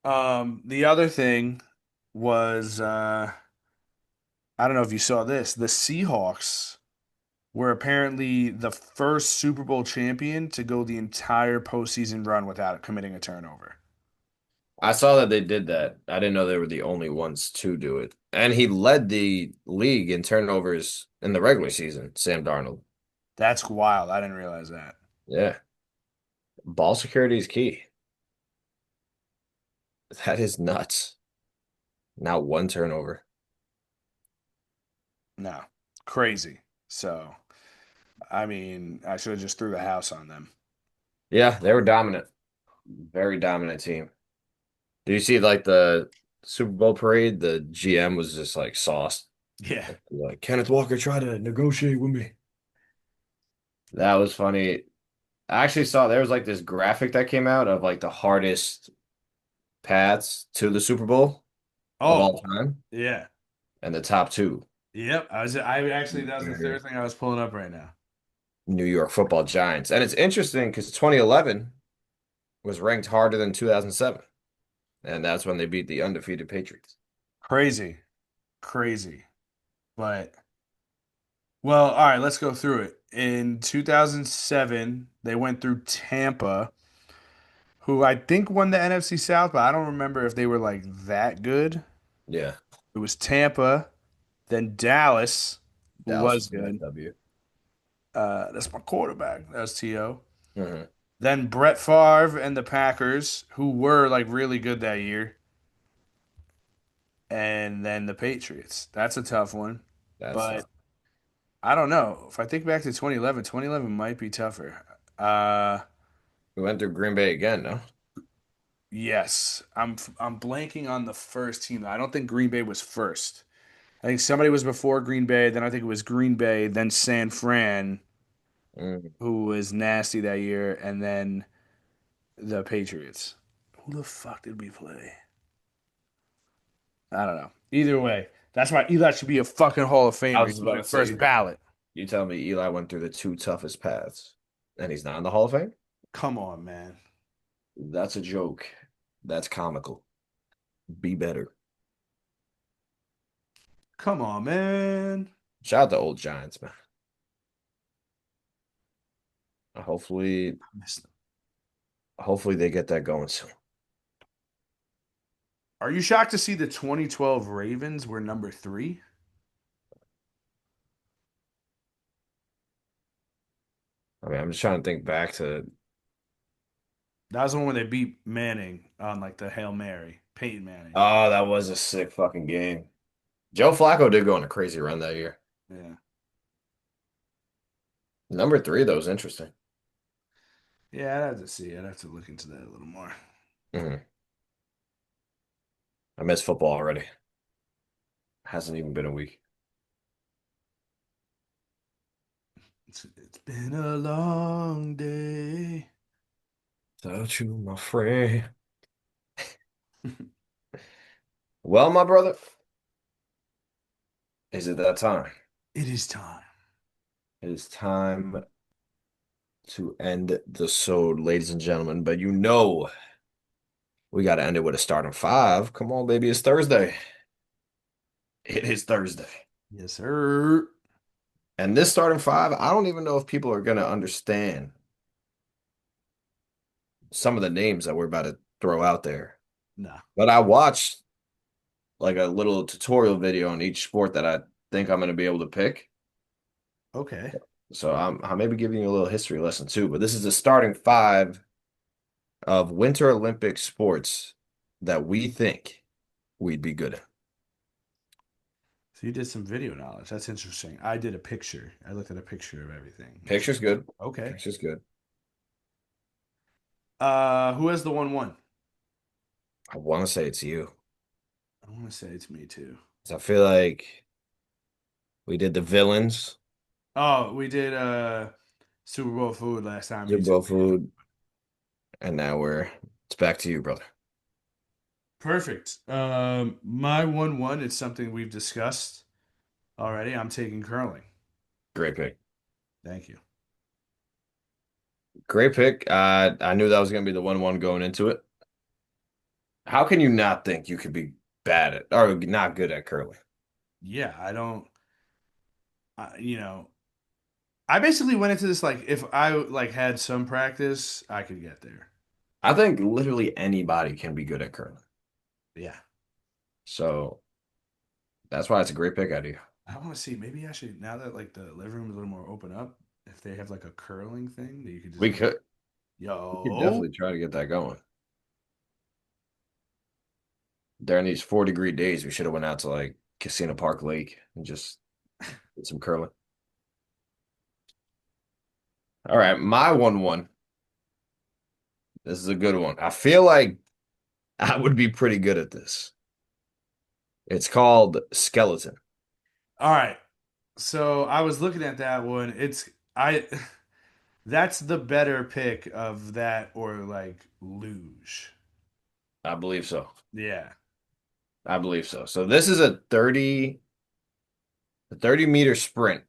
S2: The other thing was I don't know if you saw this. The Seahawks were apparently the first Super Bowl champion to go the entire postseason run without committing a turnover.
S1: I saw that they did that. I didn't know they were the only ones to do it. And he led the league in turnovers in the regular season, Sam Darnold.
S2: That's wild. I didn't realize that.
S1: Yeah. Ball security is key. That is nuts. Now one turnover.
S2: No, crazy. So, I mean, I should have just threw the house on them.
S1: Yeah, they were dominant. Very dominant team. Do you see like the Super Bowl parade? The GM was just like sauced.
S2: Yeah.
S1: Like, Kenneth Walker tried to negotiate with me. That was funny. I actually saw there was like this graphic that came out of like the hardest paths to the Super Bowl of
S2: Oh,
S1: all time
S2: yeah.
S1: and the top two.
S2: Yep. I actually that was the third thing I was pulling up right now.
S1: New York Football Giants. And it's interesting because 2011 was ranked harder than 2007. And that's when they beat the undefeated Patriots.
S2: Crazy. Crazy. But well, all right, let's go through it. In 2007, they went through Tampa, who I think won the NFC South, but I don't remember if they were like that good.
S1: Yeah,
S2: It was Tampa, then Dallas, who
S1: Dallas
S2: was
S1: was a nice
S2: good.
S1: W.
S2: That's my quarterback. That's T.O.
S1: Mhm.
S2: Then Brett Favre and the Packers, who were like really good that year. And then the Patriots. That's a tough one.
S1: That's
S2: But
S1: tough.
S2: I don't know. If I think back to 2011, 2011 might be tougher. Uh,
S1: We went through Green Bay again, no?
S2: Yes, I'm blanking on the first team. I don't think Green Bay was first. I think somebody was before Green Bay. Then I think it was Green Bay, then San Fran,
S1: Mm.
S2: who was nasty that year, and then the Patriots. Who the fuck did we play? I don't know. Either way, that's why Eli should be a fucking Hall of
S1: I
S2: Famer. He
S1: was
S2: should be
S1: about to
S2: a first
S1: say,
S2: ballot.
S1: you tell me Eli went through the two toughest paths, and he's not in the Hall of Fame?
S2: Come on, man.
S1: That's a joke. That's comical. Be better.
S2: Come on, man.
S1: Shout out to old Giants, man. Hopefully,
S2: I missed them.
S1: hopefully they get that going soon.
S2: Are you shocked to see the 2012 Ravens were number three?
S1: I mean, I'm just trying to think back to.
S2: That was the one where they beat Manning on like the Hail Mary, Peyton Manning.
S1: Oh, that was a sick fucking game. Joe Flacco did go on a crazy run that year.
S2: Yeah.
S1: Number three, though, is interesting.
S2: Yeah, I'd have to see. I'd have to look into that a little more.
S1: Mhm. I miss football already. Hasn't even been a week.
S2: It's been a long day.
S1: Without you, my friend. Well, my brother, is it that time?
S2: It is time.
S1: It is time to end the sode, ladies and gentlemen. But you know, we got to end it with a starting five. Come on, baby. It's Thursday. It is Thursday.
S2: Yes, sir.
S1: And this starting five, I don't even know if people are going to understand some of the names that we're about to throw out there.
S2: Nah.
S1: But I watched like a little tutorial video on each sport that I think I'm going to be able to pick.
S2: Okay.
S1: So I may be giving you a little history lesson too. But this is the starting five of Winter Olympic sports that we think we'd be good at.
S2: So you did some video knowledge. That's interesting. I did a picture. I looked at a picture of everything.
S1: Picture's good.
S2: Okay.
S1: Picture's good.
S2: Who has the 1-1?
S1: I want to say it's you.
S2: I want to say it's me too.
S1: 'Cause I feel like we did the villains,
S2: Oh, we did Super Bowl food last time. You
S1: Super
S2: took
S1: Bowl
S2: me off.
S1: food, and now it's back to you, brother.
S2: Perfect. My 1-1 is something we've discussed already. I'm taking curling.
S1: Great pick.
S2: Thank you.
S1: Great pick. I knew that was going to be the 1-1 going into it. How can you not think you could be bad at or not good at curling?
S2: Yeah, I don't. I basically went into this like if I like had some practice, I could get there.
S1: I think literally anybody can be good at curling.
S2: Yeah.
S1: So that's why it's a great pick idea.
S2: I want to see. Maybe I should now that like the living room is a little more open up. If they have like a curling thing that you could just
S1: We
S2: like,
S1: could we could
S2: yo,
S1: definitely try to get that going. During these 4-degree days, we should have went out to like Casino Park Lake and just did some curling. All right, my 1-1. This is a good one. I feel like I would be pretty good at this. It's called skeleton.
S2: all right. So I was looking at that one. I that's the better pick of that or like luge.
S1: I believe so.
S2: Yeah.
S1: I believe so. So this is a 30-meter sprint,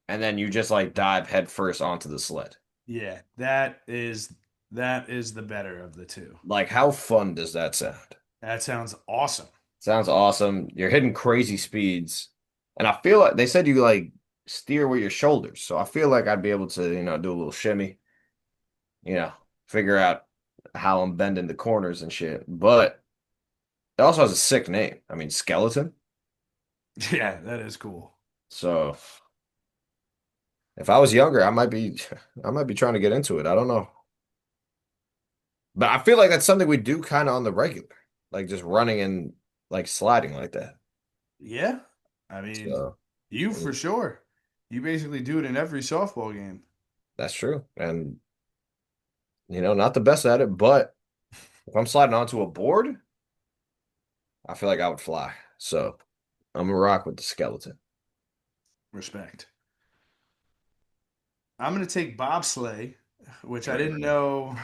S1: and then you just like dive head first onto the sled.
S2: Yeah. That is the better of the two.
S1: Like, how fun does that sound?
S2: That sounds awesome.
S1: Sounds awesome. You're hitting crazy speeds. And I feel like they said you like steer with your shoulders. So I feel like I'd be able to, do a little shimmy, figure out how I'm bending the corners and shit. But it also has a sick name. I mean, skeleton.
S2: Yeah, that is cool.
S1: So if I was younger, I might be trying to get into it. I don't know. But I feel like that's something we do kind of on the regular, like just running and like sliding like that.
S2: Yeah. I mean,
S1: So
S2: you
S1: I
S2: for
S1: mean,
S2: sure. You basically do it in every softball game.
S1: that's true. And not the best at it, but If I'm sliding onto a board, I feel like I would fly. So I'm gonna rock with the skeleton.
S2: Respect. I'm gonna take bobsleigh, which I didn't know.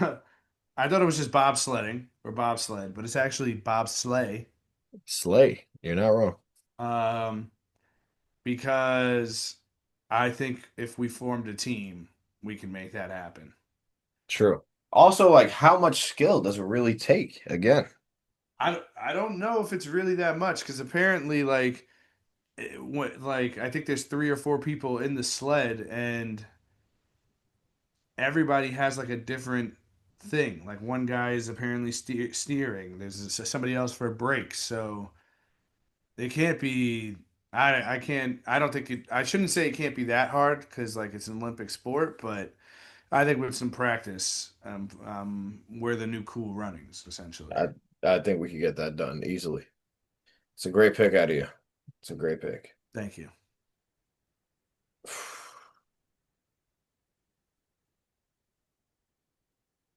S2: I thought it was just bobsledding or bobsled, but it's actually bobsleigh.
S1: Slay. You're not wrong.
S2: Um, because I think if we formed a team, we can make that happen.
S1: True. Also, like, how much skill does it really take? Again,
S2: I don't know if it's really that much because apparently, like, I think there's three or four people in the sled, and everybody has like a different thing. Like one guy is apparently steering. There's somebody else for brakes. So it can't be. I can't. I don't think it. I shouldn't say it can't be that hard because like it's an Olympic sport, but I think with some practice, we're the new cool runnings essentially.
S1: I I think we could get that done easily. It's a great pick out of you. It's a great pick.
S2: Thank you.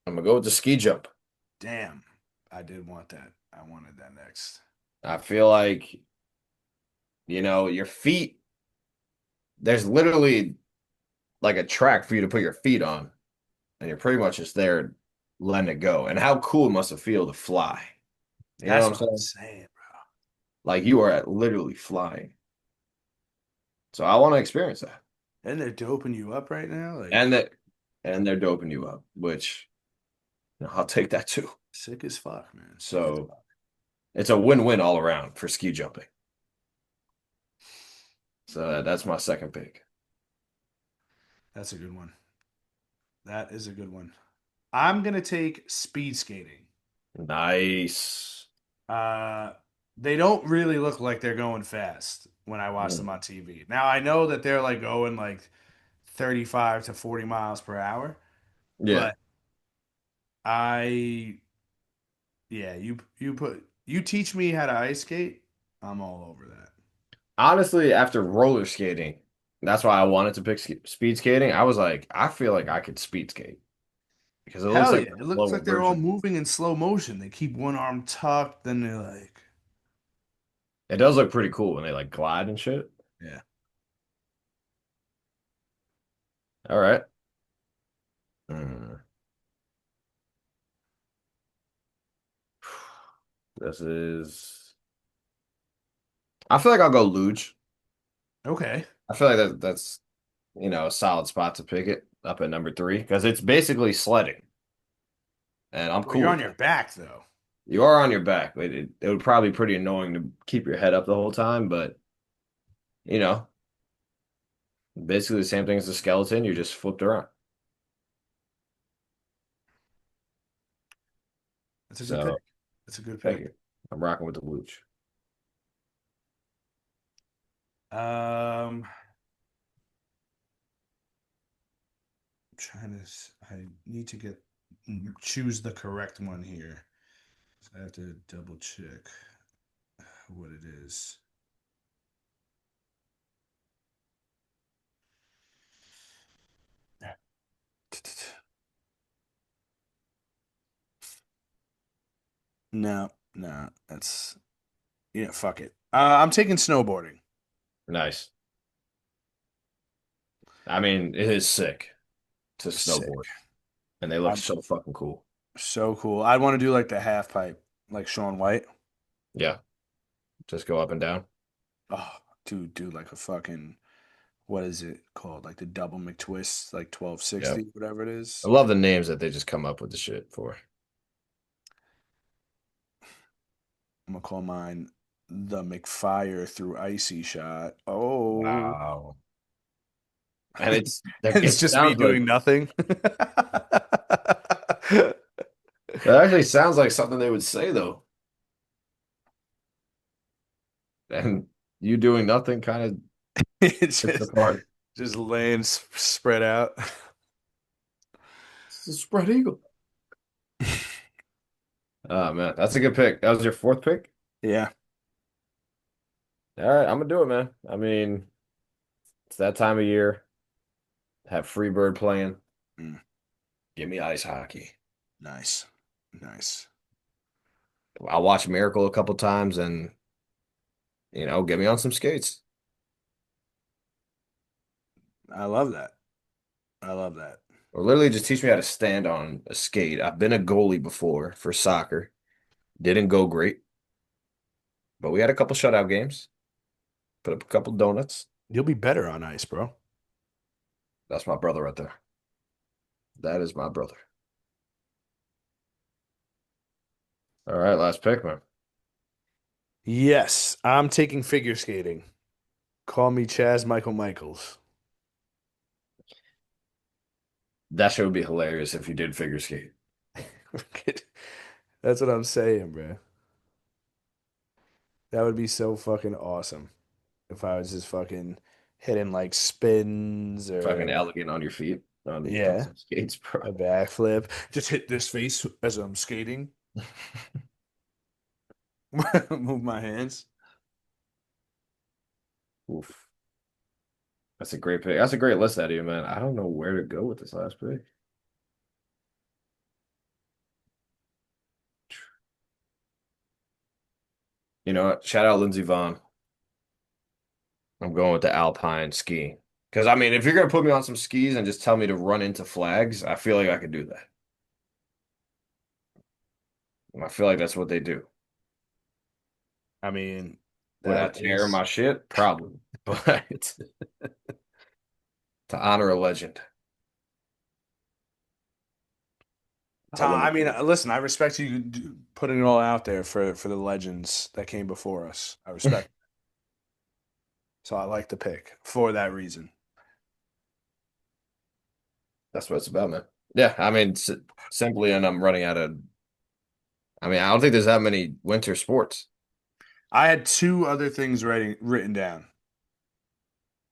S1: I'm gonna go with the ski jump.
S2: Damn, I did want that. I wanted that next.
S1: I feel like, your feet, there's literally like a track for you to put your feet on, and you're pretty much just there letting it go. And how cool it must have feel to fly. You know what
S2: That's
S1: I'm
S2: what I'm
S1: saying?
S2: saying.
S1: Like you are literally flying. So I want to experience that.
S2: And they're doping you up right now, like
S1: And that and they're doping you up, which I'll take that too.
S2: sick as fuck, man. Sick as
S1: So
S2: fuck.
S1: it's a win-win all around for ski jumping. So that's my second pick.
S2: That's a good one. That is a good one. I'm gonna take speed skating.
S1: Nice.
S2: Uh, they don't really look like they're going fast when I watch them
S1: Mm.
S2: on TV. Now I know that they're like going like 35 to 40 miles per hour,
S1: Yeah.
S2: but I yeah, you teach me how to ice skate, I'm all over that.
S1: Honestly, after roller skating, that's why I wanted to pick speed skating. I was like, I feel like I could speed skate because it looks
S2: Hell
S1: like
S2: yeah. It
S1: a
S2: looks
S1: slower
S2: like they're all
S1: version.
S2: moving in slow motion. They keep one arm tucked, then they're like,
S1: It does look pretty cool when they like glide and shit.
S2: yeah.
S1: All right. Mm. This is. I feel like I'll go luge.
S2: Okay.
S1: I feel like that's a solid spot to pick it up at number three because it's basically sledding, and I'm
S2: Well, you're
S1: cool
S2: on
S1: with
S2: your
S1: that.
S2: back though.
S1: You are on your back. It would probably be pretty annoying to keep your head up the whole time, but you know, basically the same thing as the skeleton. You just flipped around.
S2: That's a good pick.
S1: So
S2: That's a good
S1: thank
S2: pick.
S1: you. I'm rocking with the luge.
S2: Um, trying to. I need to choose the correct one here. So I have to double check what it is. No, no, that's yeah. Fuck it. I'm taking snowboarding.
S1: Nice. I mean, it is sick to
S2: Sick.
S1: snowboard, and they look
S2: I'm
S1: so fucking cool.
S2: so cool. I'd want to do like the half pipe, like Shaun White.
S1: Yeah, just go up and down.
S2: Oh, dude, do like a fucking what is it called? Like the double McTwist, like
S1: Yeah,
S2: 1260, whatever it
S1: I
S2: is.
S1: love the names that they just come up with the shit for.
S2: I'm gonna call mine the McFire through icy shot. Oh,
S1: Wow. And
S2: it's
S1: it
S2: just me
S1: sounds like
S2: doing nothing.
S1: that actually sounds like something they would say though. And you doing nothing kind of
S2: It's
S1: fits the part.
S2: just laying spread out.
S1: It's a spread eagle. Oh man, that's a good pick. That was your fourth pick?
S2: Yeah.
S1: All right, I'm gonna do it, man. I mean, it's that time of year. Have Freebird playing.
S2: Mm,
S1: Give me ice hockey.
S2: nice. Nice.
S1: I'll watch Miracle a couple times and, get me on some skates.
S2: I love that. I love that.
S1: Or literally just teach me how to stand on a skate. I've been a goalie before for soccer. Didn't go great, but we had a couple shutout games. Put up a couple donuts.
S2: You'll be better on ice, bro.
S1: That's my brother right there. That is my brother. All right, last pick, man.
S2: Yes, I'm taking figure skating. Call me Chaz Michael Michaels.
S1: That shit would be hilarious if you did figure skate.
S2: That's what I'm saying, bro. That would be so fucking awesome if I was just fucking hitting like spins
S1: Fucking
S2: or
S1: elegant on your feet on
S2: yeah,
S1: some skates, bro.
S2: a backflip. Just hit this face as I'm skating. Move my hands.
S1: Oof. That's a great pick. That's a great list out of you, man. I don't know where to go with this last pick. You know what? Shout out Lindsey Vaughn. I'm going with the alpine skiing. Because, I mean, if you're going to put me on some skis and just tell me to run into flags, I feel like I could do that. I feel like that's what they do.
S2: I mean,
S1: Would I
S2: that
S1: tear
S2: is
S1: my shit? Probably. But to honor a legend, I
S2: Tom. I
S1: wouldn't.
S2: mean, listen, I respect you putting it all out there for the legends that came before us. I respect. So I like the pick for that reason.
S1: That's what it's about, man. Yeah, I mean, simply, and I'm running out of. I mean, I don't think there's that many winter sports.
S2: I had two other things written down.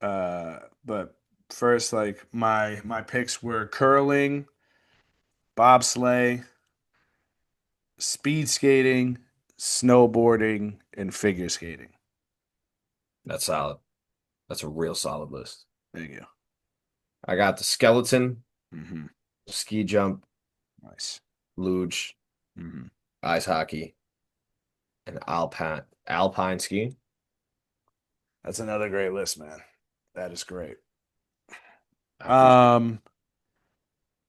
S2: But first, like my picks were curling, bobsleigh, speed skating, snowboarding, and figure skating.
S1: That's solid. That's a real solid list.
S2: There you go.
S1: I got the skeleton,
S2: Hmm.
S1: ski jump,
S2: Nice.
S1: luge,
S2: Hmm.
S1: ice hockey, and alpine skiing.
S2: That's another great list, man. That is great.
S1: I appreciate it.
S2: Um,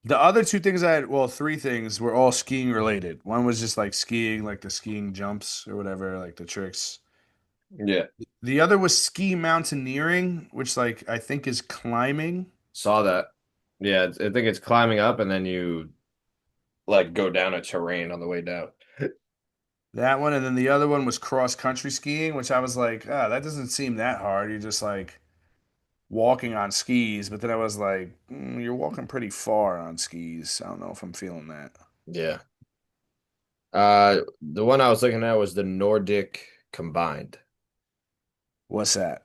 S2: the other two things I had, well, three things were all skiing related. One was just like skiing, like the skiing jumps or whatever, like the tricks.
S1: Yeah,
S2: The other was ski mountaineering, which like I think is climbing.
S1: saw that. Yeah, I think it's climbing up and then you like go down a terrain on the way down.
S2: That one, and then the other one was cross country skiing, which I was like, ah, that doesn't seem that hard. You're just like walking on skis, but then I was like, you're walking pretty far on skis. I don't know if I'm feeling that.
S1: Yeah. The one I was looking at was the Nordic combined.
S2: What's that?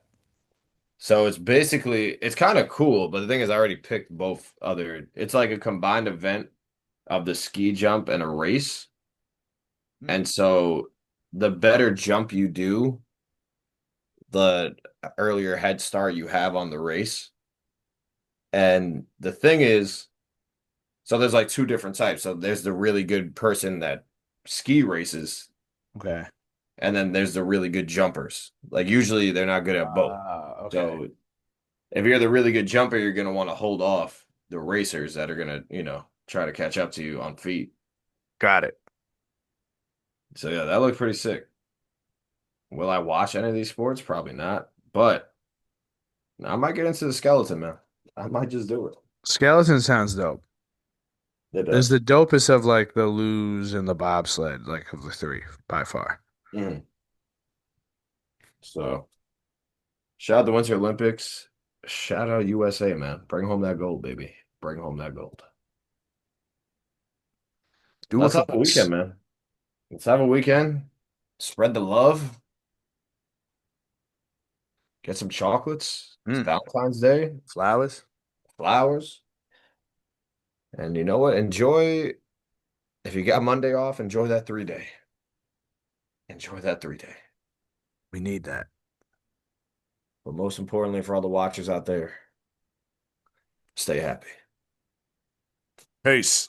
S1: So it's kind of cool, but the thing is I already picked both other. It's like a combined event of the ski jump and a race.
S2: Hmm.
S1: And so the better jump you do, the earlier head start you have on the race. And the thing is, so there's like two different types. So there's the really good person that ski races,
S2: Okay.
S1: and then there's the really good jumpers. Like usually they're not good at both.
S2: Okay.
S1: So if you're the really good jumper, you're gonna want to hold off the racers that are gonna, try to catch up to you on feet.
S2: Got it.
S1: So yeah, that looked pretty sick. Will I watch any of these sports? Probably not. But I might get into the skeleton, man. I might just do it.
S2: Skeleton sounds dope.
S1: It
S2: Is the
S1: does.
S2: dopest of like the luge and the bobsled, like of the three by far.
S1: Mhm. So shout out the Winter Olympics. Shout out USA, man. Bring home that gold, baby. Bring home that gold.
S2: Do it
S1: Let's
S2: for
S1: have a weekend,
S2: us.
S1: man. Let's have a weekend. Spread the love. Get some chocolates. It's
S2: Mm.
S1: Valentine's Day.
S2: Flowers.
S1: Flowers. And you know what? Enjoy, if you got Monday off, enjoy that 3 day. Enjoy that 3 day.
S2: We need that.
S1: But most importantly, for all the watchers out there, stay happy.
S2: Peace.